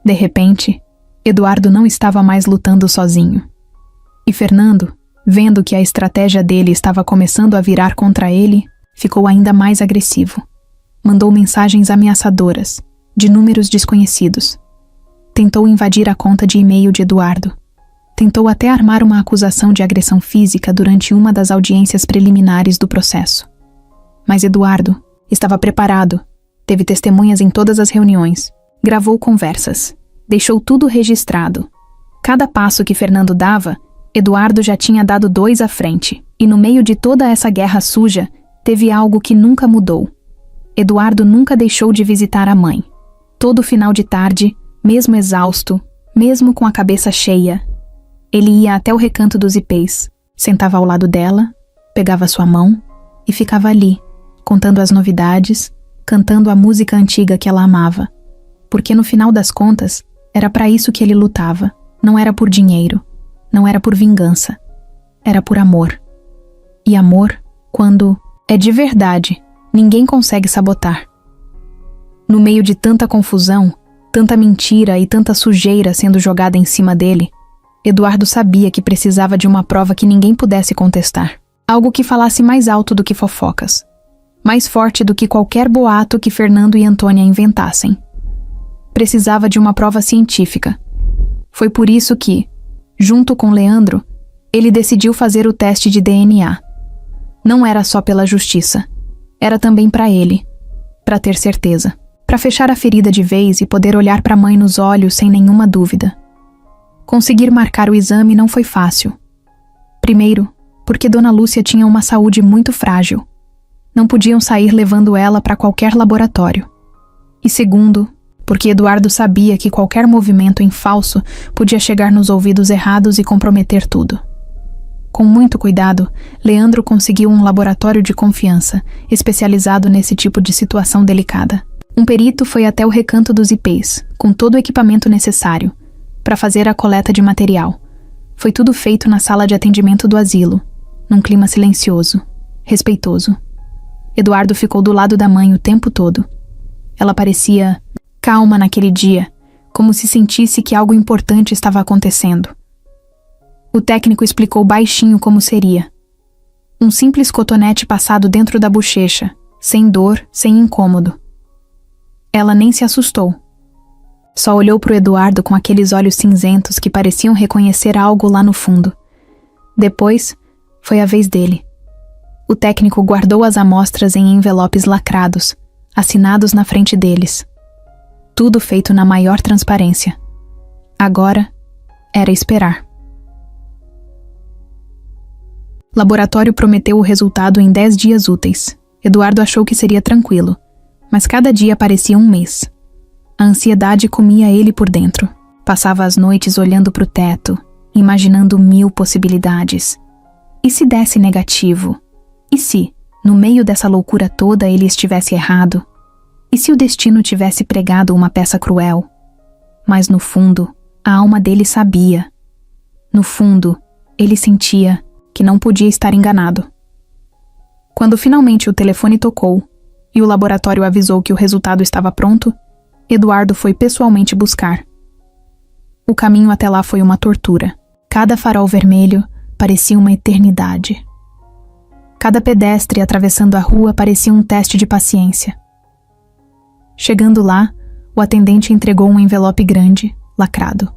De repente, Eduardo não estava mais lutando sozinho. E Fernando, vendo que a estratégia dele estava começando a virar contra ele, ficou ainda mais agressivo. Mandou mensagens ameaçadoras, de números desconhecidos. Tentou invadir a conta de e-mail de Eduardo. Tentou até armar uma acusação de agressão física durante uma das audiências preliminares do processo. Mas Eduardo estava preparado, teve testemunhas em todas as reuniões, gravou conversas, deixou tudo registrado. Cada passo que Fernando dava, Eduardo já tinha dado 2 à frente, e no meio de toda essa guerra suja, teve algo que nunca mudou. Eduardo nunca deixou de visitar a mãe. Todo final de tarde, mesmo exausto, mesmo com a cabeça cheia, ele ia até o recanto dos ipês, sentava ao lado dela, pegava sua mão e ficava ali, contando as novidades, cantando a música antiga que ela amava. Porque no final das contas, era para isso que ele lutava. Não era por dinheiro, não era por vingança, era por amor. E amor, quando é de verdade, ninguém consegue sabotar. No meio de tanta confusão, tanta mentira e tanta sujeira sendo jogada em cima dele, Eduardo sabia que precisava de uma prova que ninguém pudesse contestar. Algo que falasse mais alto do que fofocas. Mais forte do que qualquer boato que Fernando e Antônia inventassem. Precisava de uma prova científica. Foi por isso que, junto com Leandro, ele decidiu fazer o teste de DNA. Não era só pela justiça. Era também para ele. Para ter certeza. Para fechar a ferida de vez e poder olhar para a mãe nos olhos sem nenhuma dúvida. Conseguir marcar o exame não foi fácil. Primeiro, porque Dona Lúcia tinha uma saúde muito frágil. Não podiam sair levando ela para qualquer laboratório. E segundo, porque Eduardo sabia que qualquer movimento em falso podia chegar nos ouvidos errados e comprometer tudo. Com muito cuidado, Leandro conseguiu um laboratório de confiança, especializado nesse tipo de situação delicada. Um perito foi até o recanto dos ipês, com todo o equipamento necessário, para fazer a coleta de material. Foi tudo feito na sala de atendimento do asilo, num clima silencioso, respeitoso. Eduardo ficou do lado da mãe o tempo todo. Ela parecia calma naquele dia, como se sentisse que algo importante estava acontecendo. O técnico explicou baixinho como seria. Um simples cotonete passado dentro da bochecha, sem dor, sem incômodo. Ela nem se assustou. Só olhou para o Eduardo com aqueles olhos cinzentos que pareciam reconhecer algo lá no fundo. Depois, foi a vez dele. O técnico guardou as amostras em envelopes lacrados, assinados na frente deles. Tudo feito na maior transparência. Agora, era esperar. Laboratório prometeu o resultado em 10 dias úteis. Eduardo achou que seria tranquilo, mas cada dia parecia um mês. A ansiedade comia ele por dentro. Passava as noites olhando para o teto, imaginando 1000 possibilidades. E se desse negativo? E se, no meio dessa loucura toda, ele estivesse errado? E se o destino tivesse pregado uma peça cruel? Mas no fundo, a alma dele sabia. No fundo, ele sentia que não podia estar enganado. Quando finalmente o telefone tocou e o laboratório avisou que o resultado estava pronto, Eduardo foi pessoalmente buscar. O caminho até lá foi uma tortura. Cada farol vermelho parecia uma eternidade. Cada pedestre atravessando a rua parecia um teste de paciência. Chegando lá, o atendente entregou um envelope grande, lacrado.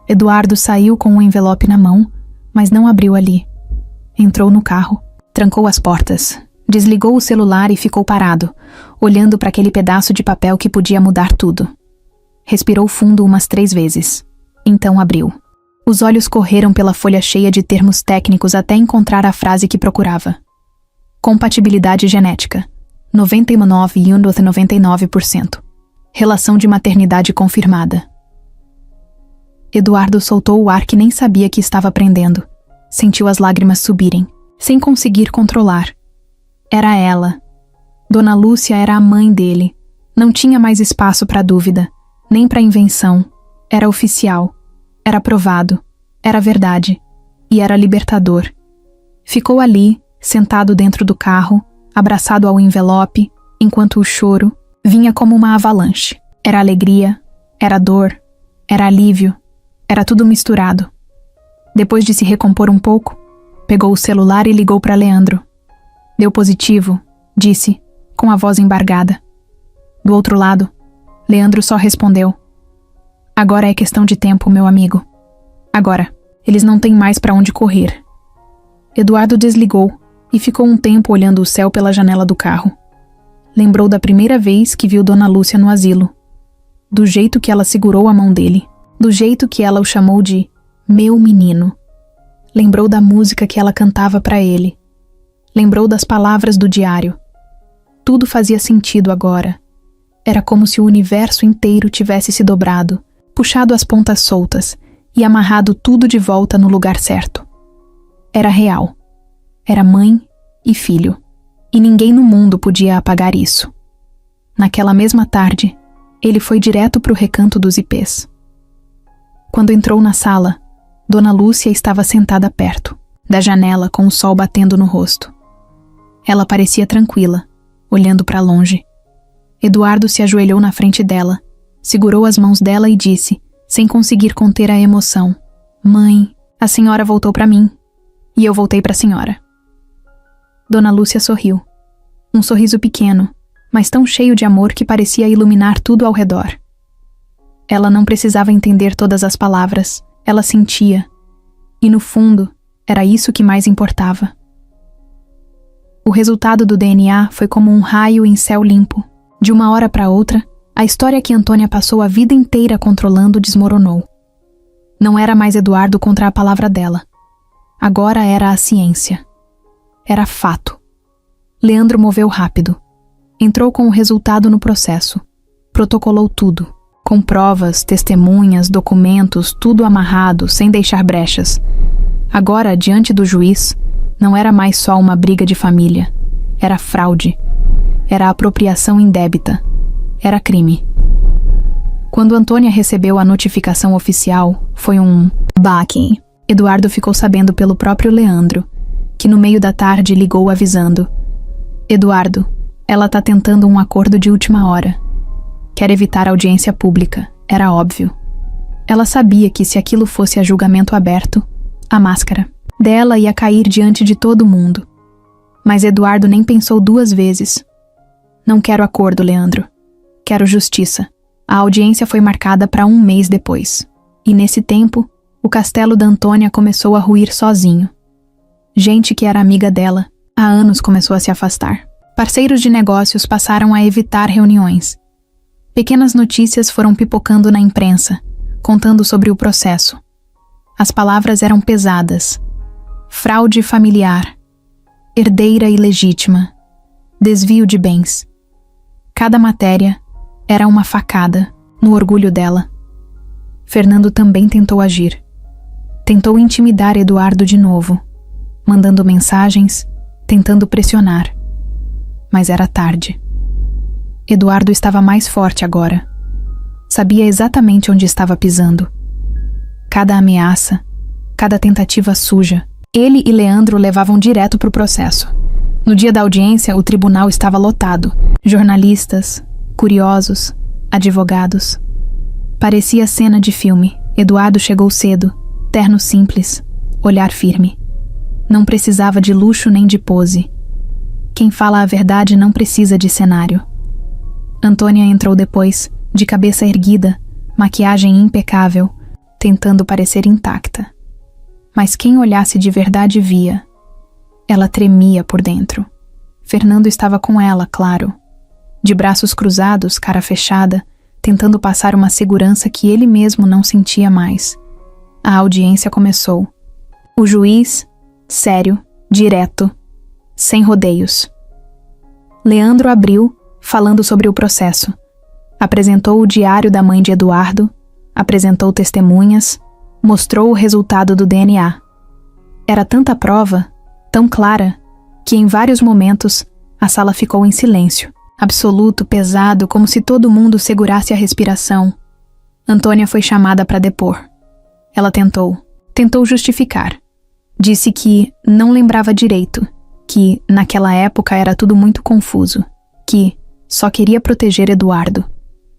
Eduardo saiu com o envelope na mão, mas não abriu ali. Entrou no carro, trancou as portas, desligou o celular e ficou parado, olhando para aquele pedaço de papel que podia mudar tudo. Respirou fundo umas 3 vezes. Então abriu. Os olhos correram pela folha cheia de termos técnicos até encontrar a frase que procurava. Compatibilidade genética. 99,99%. Relação de maternidade confirmada. Eduardo soltou o ar que nem sabia que estava prendendo. Sentiu as lágrimas subirem, sem conseguir controlar. Era ela. Dona Lúcia era a mãe dele. Não tinha mais espaço para dúvida, nem para invenção. Era oficial. Era provado. Era verdade. E era libertador. Ficou ali, sentado dentro do carro, abraçado ao envelope, enquanto o choro vinha como uma avalanche. Era alegria, era dor, era alívio, era tudo misturado. Depois de se recompor um pouco, pegou o celular e ligou para Leandro. Deu positivo, disse, com a voz embargada. Do outro lado, Leandro só respondeu: agora é questão de tempo, meu amigo. Agora, eles não têm mais para onde correr. Eduardo desligou e ficou um tempo olhando o céu pela janela do carro. Lembrou da primeira vez que viu Dona Lúcia no asilo. Do jeito que ela segurou a mão dele. Do jeito que ela o chamou de meu menino. Lembrou da música que ela cantava para ele. Lembrou das palavras do diário. Tudo fazia sentido agora. Era como se o universo inteiro tivesse se dobrado, puxado as pontas soltas e amarrado tudo de volta no lugar certo. Era real. Era mãe e filho. E ninguém no mundo podia apagar isso. Naquela mesma tarde, ele foi direto para o recanto dos ipês. Quando entrou na sala, Dona Lúcia estava sentada perto, da janela com o sol batendo no rosto. Ela parecia tranquila, olhando para longe. Eduardo se ajoelhou na frente dela, segurou as mãos dela e disse, sem conseguir conter a emoção: Mãe, a senhora voltou para mim. E eu voltei para a senhora. Dona Lúcia sorriu. Um sorriso pequeno, mas tão cheio de amor que parecia iluminar tudo ao redor. Ela não precisava entender todas as palavras, ela sentia. E no fundo, era isso que mais importava. O resultado do DNA foi como um raio em céu limpo. De uma hora para outra, a história que Antônia passou a vida inteira controlando desmoronou. Não era mais Eduardo contra a palavra dela. Agora era a ciência. Era fato. Leandro moveu rápido. Entrou com o resultado no processo. Protocolou tudo. Com provas, testemunhas, documentos, tudo amarrado, sem deixar brechas. Agora, diante do juiz, não era mais só uma briga de família. Era fraude. Era apropriação indébita. Era crime. Quando Antônia recebeu a notificação oficial, foi um baque. Eduardo ficou sabendo pelo próprio Leandro, que no meio da tarde ligou avisando: Eduardo, ela tá tentando um acordo de última hora. Quer evitar audiência pública, era óbvio. Ela sabia que se aquilo fosse a julgamento aberto, a máscara dela ia cair diante de todo mundo. Mas Eduardo nem pensou duas vezes. Não quero acordo, Leandro. Quero justiça. A audiência foi marcada para 1 mês depois. E nesse tempo, o castelo da Antônia começou a ruir sozinho. Gente que era amiga dela, há anos começou a se afastar. Parceiros de negócios passaram a evitar reuniões. Pequenas notícias foram pipocando na imprensa, contando sobre o processo. As palavras eram pesadas. Fraude familiar. Herdeira ilegítima. Desvio de bens. Cada matéria era uma facada no orgulho dela. Fernando também tentou agir. Tentou intimidar Eduardo de novo, mandando mensagens, tentando pressionar. Mas era tarde. Eduardo estava mais forte agora. Sabia exatamente onde estava pisando. Cada ameaça, cada tentativa suja, ele e Leandro levavam direto para o processo. No dia da audiência, o tribunal estava lotado. Jornalistas, curiosos, advogados. Parecia cena de filme. Eduardo chegou cedo, terno simples, olhar firme. Não precisava de luxo nem de pose. Quem fala a verdade não precisa de cenário. Antônia entrou depois, de cabeça erguida, maquiagem impecável, tentando parecer intacta. Mas quem olhasse de verdade via. Ela tremia por dentro. Fernando estava com ela, claro. De braços cruzados, cara fechada, tentando passar uma segurança que ele mesmo não sentia mais. A audiência começou. O juiz, sério, direto, sem rodeios. Leandro abriu, falando sobre o processo. Apresentou o diário da mãe de Eduardo, apresentou testemunhas, mostrou o resultado do DNA. Era tanta prova, tão clara, que em vários momentos A sala ficou em silêncio, absoluto, pesado, como se todo mundo segurasse a respiração. Antônia foi chamada para depor. Ela tentou justificar. Disse que não lembrava direito, que naquela época era tudo muito confuso, que só queria proteger Eduardo.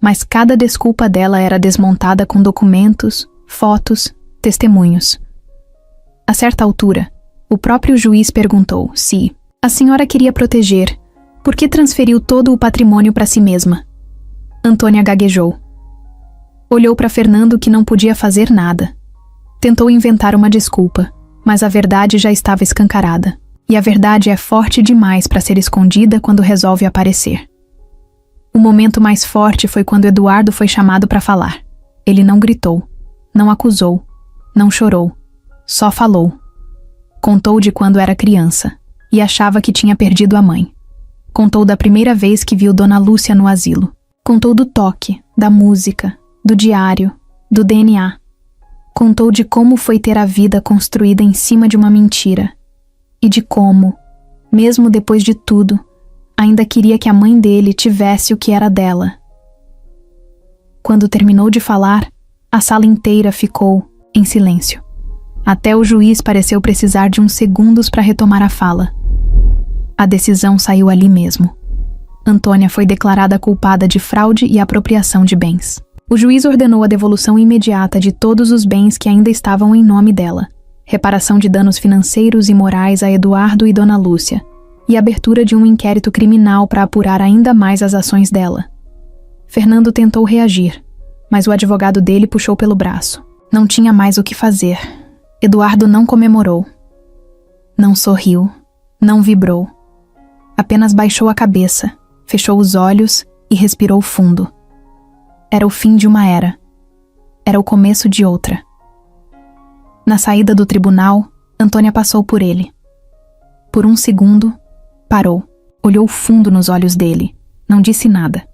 Mas cada desculpa dela era desmontada com documentos, fotos, testemunhos. A certa altura, o próprio juiz perguntou se a senhora queria proteger, por que transferiu todo o patrimônio para si mesma? Antônia gaguejou. Olhou para Fernando, que não podia fazer nada. Tentou inventar uma desculpa, mas a verdade já estava escancarada. E a verdade é forte demais para ser escondida quando resolve aparecer. O momento mais forte foi quando Eduardo foi chamado para falar. Ele não gritou, não acusou, não chorou, só falou. Contou de quando era criança e achava que tinha perdido a mãe. Contou da primeira vez que viu Dona Lúcia no asilo. Contou do toque, da música, do diário, do DNA. Contou de como foi ter a vida construída em cima de uma mentira. E de como, mesmo depois de tudo, ainda queria que a mãe dele tivesse o que era dela. Quando terminou de falar, a sala inteira ficou em silêncio. Até o juiz pareceu precisar de uns segundos para retomar a fala. A decisão saiu ali mesmo. Antônia foi declarada culpada de fraude e apropriação de bens. O juiz ordenou a devolução imediata de todos os bens que ainda estavam em nome dela, reparação de danos financeiros e morais a Eduardo e Dona Lúcia, e abertura de um inquérito criminal para apurar ainda mais as ações dela. Fernando tentou reagir, mas o advogado dele puxou pelo braço. Não tinha mais o que fazer. Eduardo não comemorou. Não sorriu. Não vibrou. Apenas baixou a cabeça, fechou os olhos e respirou fundo. Era o fim de uma era. Era o começo de outra. Na saída do tribunal, Antônia passou por ele. Por um segundo, parou, olhou fundo nos olhos dele, não disse nada.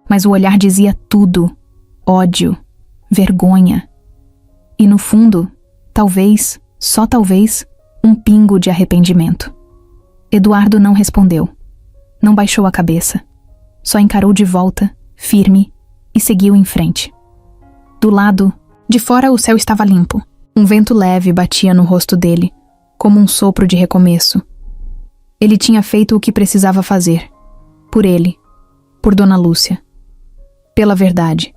Mas o olhar dizia tudo: ódio, vergonha. E no fundo, talvez, só talvez, um pingo de arrependimento. Eduardo não respondeu. Não baixou a cabeça. Só encarou de volta, firme, e seguiu em frente. Do lado, de fora, o céu estava limpo. Um vento leve batia no rosto dele, como um sopro de recomeço. Ele tinha feito o que precisava fazer. Por ele. Por Dona Lúcia. Pela verdade.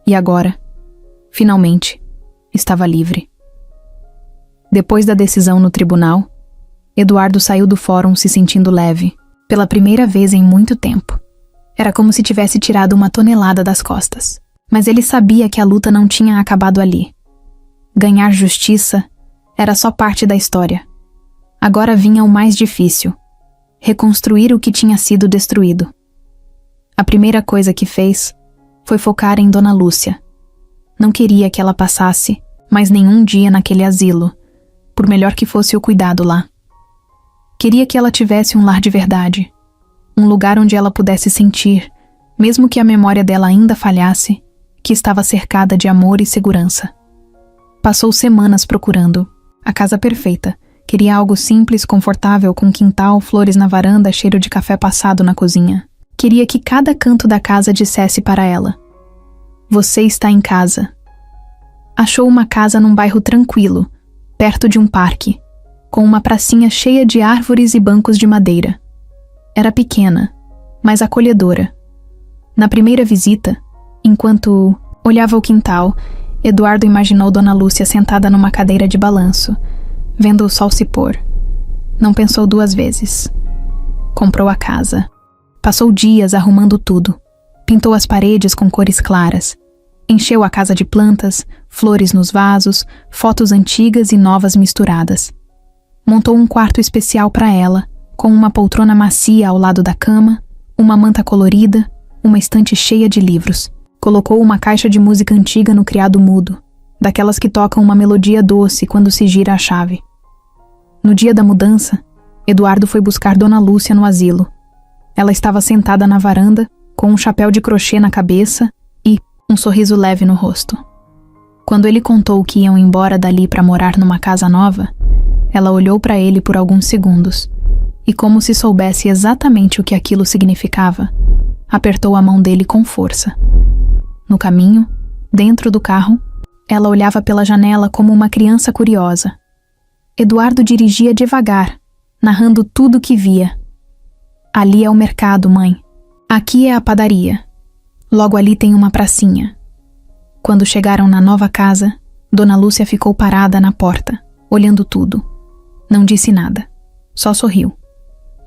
E agora, finalmente, estava livre. Depois da decisão no tribunal, Eduardo saiu do fórum se sentindo leve, pela primeira vez em muito tempo. Era como se tivesse tirado uma tonelada das costas. Mas ele sabia que a luta não tinha acabado ali. Ganhar justiça era só parte da história. Agora vinha o mais difícil: reconstruir o que tinha sido destruído. A primeira coisa que fez foi focar em Dona Lúcia. Não queria que ela passasse mais nenhum dia naquele asilo, por melhor que fosse o cuidado lá. Queria que ela tivesse um lar de verdade, um lugar onde ela pudesse sentir, mesmo que a memória dela ainda falhasse, que estava cercada de amor e segurança. Passou semanas procurando a casa perfeita. Queria algo simples, confortável, com quintal, flores na varanda, cheiro de café passado na cozinha. Queria que cada canto da casa dissesse para ela: você está em casa. Achou uma casa num bairro tranquilo, perto de um parque, com uma pracinha cheia de árvores e bancos de madeira. Era pequena, mas acolhedora. Na primeira visita, enquanto olhava o quintal, Eduardo imaginou Dona Lúcia sentada numa cadeira de balanço, vendo o sol se pôr. Não pensou duas vezes. Comprou a casa. Passou dias arrumando tudo. Pintou as paredes com cores claras. Encheu a casa de plantas, flores nos vasos, fotos antigas e novas misturadas. Montou um quarto especial para ela, com uma poltrona macia ao lado da cama, uma manta colorida, uma estante cheia de livros. Colocou uma caixa de música antiga no criado mudo, daquelas que tocam uma melodia doce quando se gira a chave. No dia da mudança, Eduardo foi buscar Dona Lúcia no asilo. Ela estava sentada na varanda, com um chapéu de crochê na cabeça e um sorriso leve no rosto. Quando ele contou que iam embora dali para morar numa casa nova, ela olhou para ele por alguns segundos e, como se soubesse exatamente o que aquilo significava, apertou a mão dele com força. No caminho, dentro do carro, ela olhava pela janela como uma criança curiosa. Eduardo dirigia devagar, narrando tudo o que via. Ali é o mercado, mãe. Aqui é a padaria. Logo ali tem uma pracinha. Quando chegaram na nova casa, Dona Lúcia ficou parada na porta, olhando tudo. Não disse nada, só sorriu.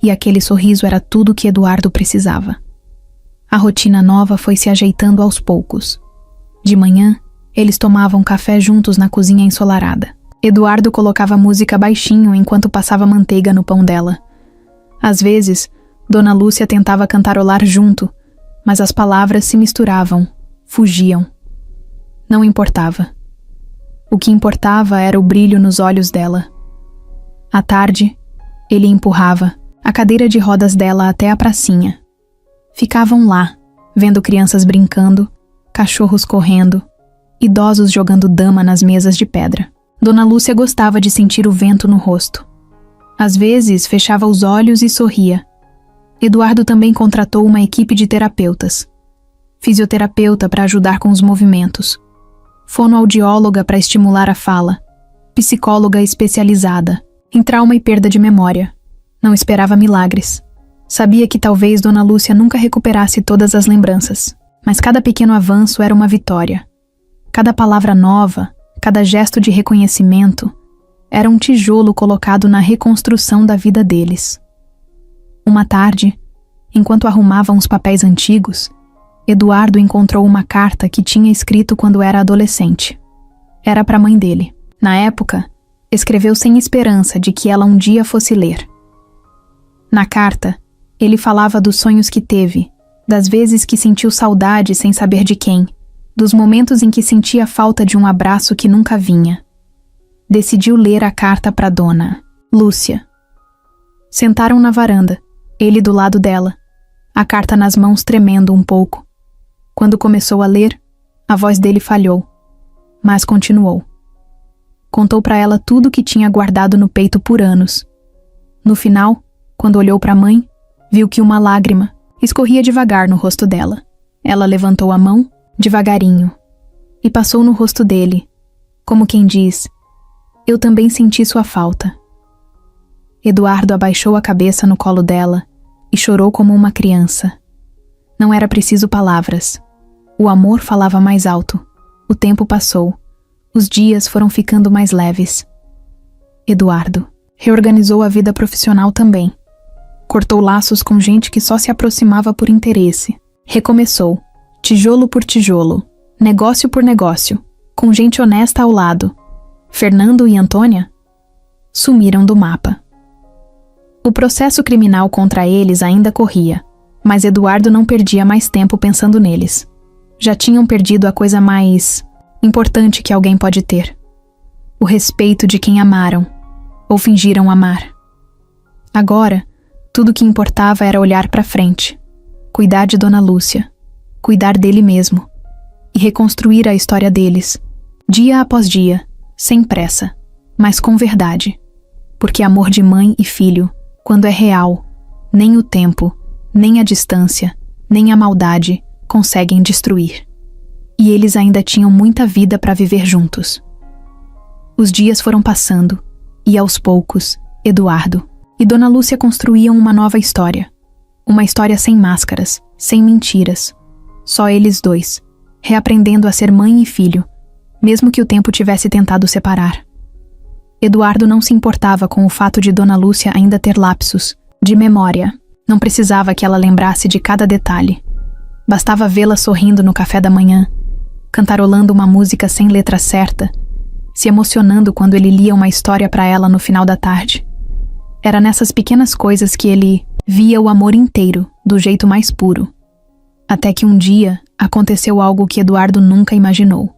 E aquele sorriso era tudo que Eduardo precisava. A rotina nova foi se ajeitando aos poucos. De manhã, eles tomavam café juntos na cozinha ensolarada. Eduardo colocava música baixinho enquanto passava manteiga no pão dela. Às vezes, Dona Lúcia tentava cantarolar junto, mas as palavras se misturavam, fugiam. Não importava. O que importava era o brilho nos olhos dela. À tarde, ele empurrava a cadeira de rodas dela até a pracinha. Ficavam lá, vendo crianças brincando, cachorros correndo, idosos jogando dama nas mesas de pedra. Dona Lúcia gostava de sentir o vento no rosto. Às vezes, fechava os olhos e sorria. Eduardo também contratou uma equipe de terapeutas. Fisioterapeuta para ajudar com os movimentos. Fonoaudióloga para estimular a fala. Psicóloga especializada em trauma e perda de memória. Não esperava milagres. Sabia que talvez Dona Lúcia nunca recuperasse todas as lembranças, mas cada pequeno avanço era uma vitória. Cada palavra nova, cada gesto de reconhecimento, era um tijolo colocado na reconstrução da vida deles. Uma tarde, enquanto arrumavam os papéis antigos, Eduardo encontrou uma carta que tinha escrito quando era adolescente. Era para a mãe dele. Na época, escreveu sem esperança de que ela um dia fosse ler. Na carta, ele falava dos sonhos que teve, das vezes que sentiu saudade sem saber de quem, dos momentos em que sentia falta de um abraço que nunca vinha. Decidiu ler a carta para Dona Lúcia. Sentaram na varanda, ele do lado dela, a carta nas mãos tremendo um pouco. Quando começou a ler, a voz dele falhou, mas continuou. Contou para ela tudo o que tinha guardado no peito por anos. No final, quando olhou para a mãe, viu que uma lágrima escorria devagar no rosto dela. Ela levantou a mão, devagarinho, e passou no rosto dele, como quem diz: "Eu também senti sua falta." Eduardo abaixou a cabeça no colo dela e chorou como uma criança. Não era preciso palavras. O amor falava mais alto. O tempo passou. Os dias foram ficando mais leves. Eduardo reorganizou a vida profissional também. Cortou laços com gente que só se aproximava por interesse. Recomeçou, tijolo por tijolo, negócio por negócio, com gente honesta ao lado. Fernando e Antônia sumiram do mapa. O processo criminal contra eles ainda corria, mas Eduardo não perdia mais tempo pensando neles. Já tinham perdido a coisa mais importante que alguém pode ter: o respeito de quem amaram, ou fingiram amar. Agora, tudo que importava era olhar para frente, cuidar de Dona Lúcia, cuidar dele mesmo, e reconstruir a história deles, dia após dia, sem pressa, mas com verdade, porque amor de mãe e filho, quando é real, nem o tempo, nem a distância, nem a maldade conseguem destruir. E eles ainda tinham muita vida para viver juntos. Os dias foram passando, e aos poucos, Eduardo e Dona Lúcia construíam uma nova história. Uma história sem máscaras, sem mentiras. Só eles dois, reaprendendo a ser mãe e filho, mesmo que o tempo tivesse tentado separar. Eduardo não se importava com o fato de Dona Lúcia ainda ter lapsos de memória. Não precisava que ela lembrasse de cada detalhe. Bastava vê-la sorrindo no café da manhã, cantarolando uma música sem letra certa, se emocionando quando ele lia uma história para ela no final da tarde. Era nessas pequenas coisas que ele via o amor inteiro, do jeito mais puro. Até que um dia aconteceu algo que Eduardo nunca imaginou.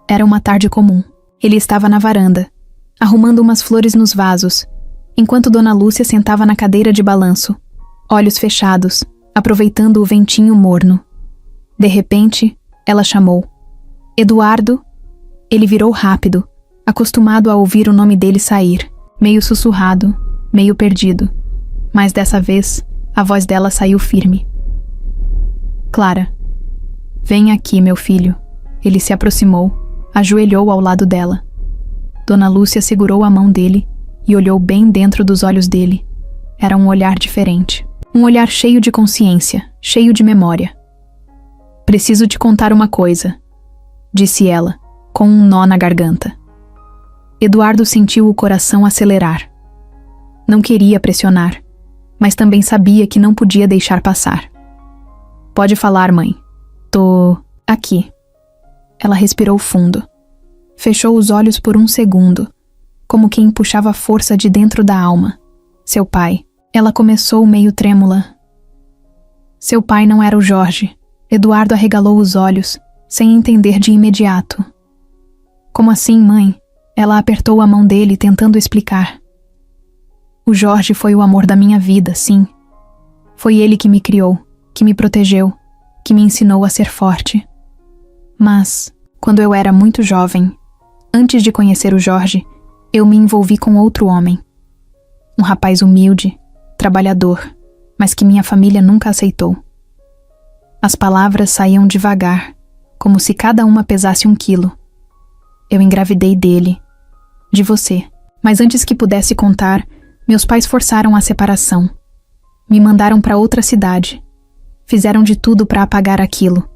Era uma tarde comum. Ele estava na varanda, arrumando umas flores nos vasos, enquanto Dona Lúcia sentava na cadeira de balanço, olhos fechados, aproveitando o ventinho morno. De repente, ela chamou: "Eduardo?" Ele virou rápido, acostumado a ouvir o nome dele sair, meio sussurrado, meio perdido, Mas dessa vez, a voz dela saiu firme. Clara, venha aqui, meu filho. Ele se aproximou, ajoelhou ao lado dela. Dona Lúcia segurou a mão dele e olhou bem dentro dos olhos dele. Era um olhar diferente. Um olhar cheio de consciência, cheio de memória. Preciso te contar uma coisa, disse ela, com um nó na garganta. Eduardo sentiu o coração acelerar. Não queria pressionar, mas também sabia que não podia deixar passar. Pode falar, mãe. Tô aqui. Ela respirou fundo. Fechou os olhos por um segundo, como quem puxava força de dentro da alma. Seu pai. Ela começou meio trêmula. Seu pai não era o Jorge. Eduardo arregalou os olhos, sem entender de imediato. Como assim, mãe? Ela apertou a mão dele, tentando explicar. O Jorge foi o amor da minha vida, sim. Foi ele que me criou, que me protegeu, que me ensinou a ser forte. Mas, quando eu era muito jovem, antes de conhecer o Jorge, eu me envolvi com outro homem. Um rapaz humilde, trabalhador, mas que minha família nunca aceitou. As palavras saíam devagar, como se cada uma pesasse 1 quilo. Eu engravidei dele, de você, mas antes que pudesse contar, meus pais forçaram a separação. Me mandaram para outra cidade. Fizeram de tudo para apagar aquilo.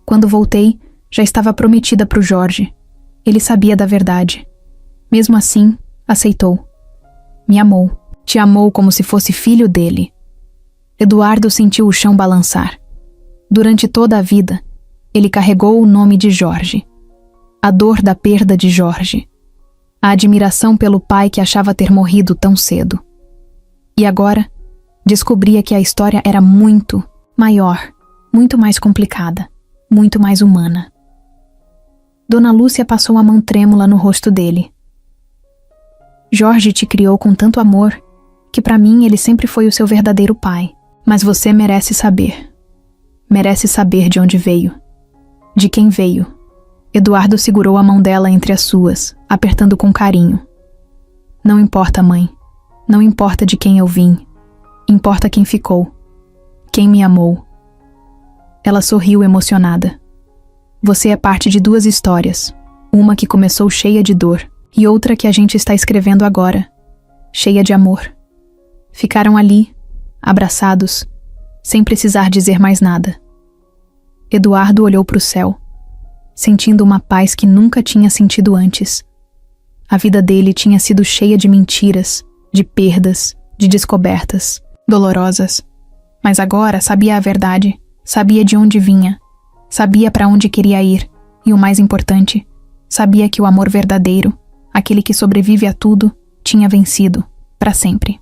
Quando voltei, já estava prometida para o Jorge. Ele sabia da verdade. Mesmo assim, aceitou. Me amou. Te amou como se fosse filho dele. Eduardo sentiu o chão balançar. Durante toda a vida, ele carregou o nome de Jorge. A dor da perda de Jorge. A admiração pelo pai que achava ter morrido tão cedo. E agora, descobria que a história era muito maior, muito mais complicada, muito mais humana. Dona Lúcia passou a mão trêmula no rosto dele. Jorge te criou com tanto amor, que para mim ele sempre foi o seu verdadeiro pai. Mas você merece saber. Merece saber de onde veio. De quem veio. Eduardo segurou a mão dela entre as suas, apertando com carinho. Não importa, mãe. Não importa de quem eu vim. Importa quem ficou. Quem me amou. Ela sorriu emocionada. Você é parte de 2 histórias. Uma que começou cheia de dor e outra que a gente está escrevendo agora, cheia de amor. Ficaram ali, abraçados, sem precisar dizer mais nada. Eduardo olhou para o céu, sentindo uma paz que nunca tinha sentido antes. A vida dele tinha sido cheia de mentiras, de perdas, de descobertas, dolorosas. Mas agora sabia a verdade, sabia de onde vinha, sabia para onde queria ir e, o mais importante, sabia que o amor verdadeiro, aquele que sobrevive a tudo, tinha vencido, para sempre.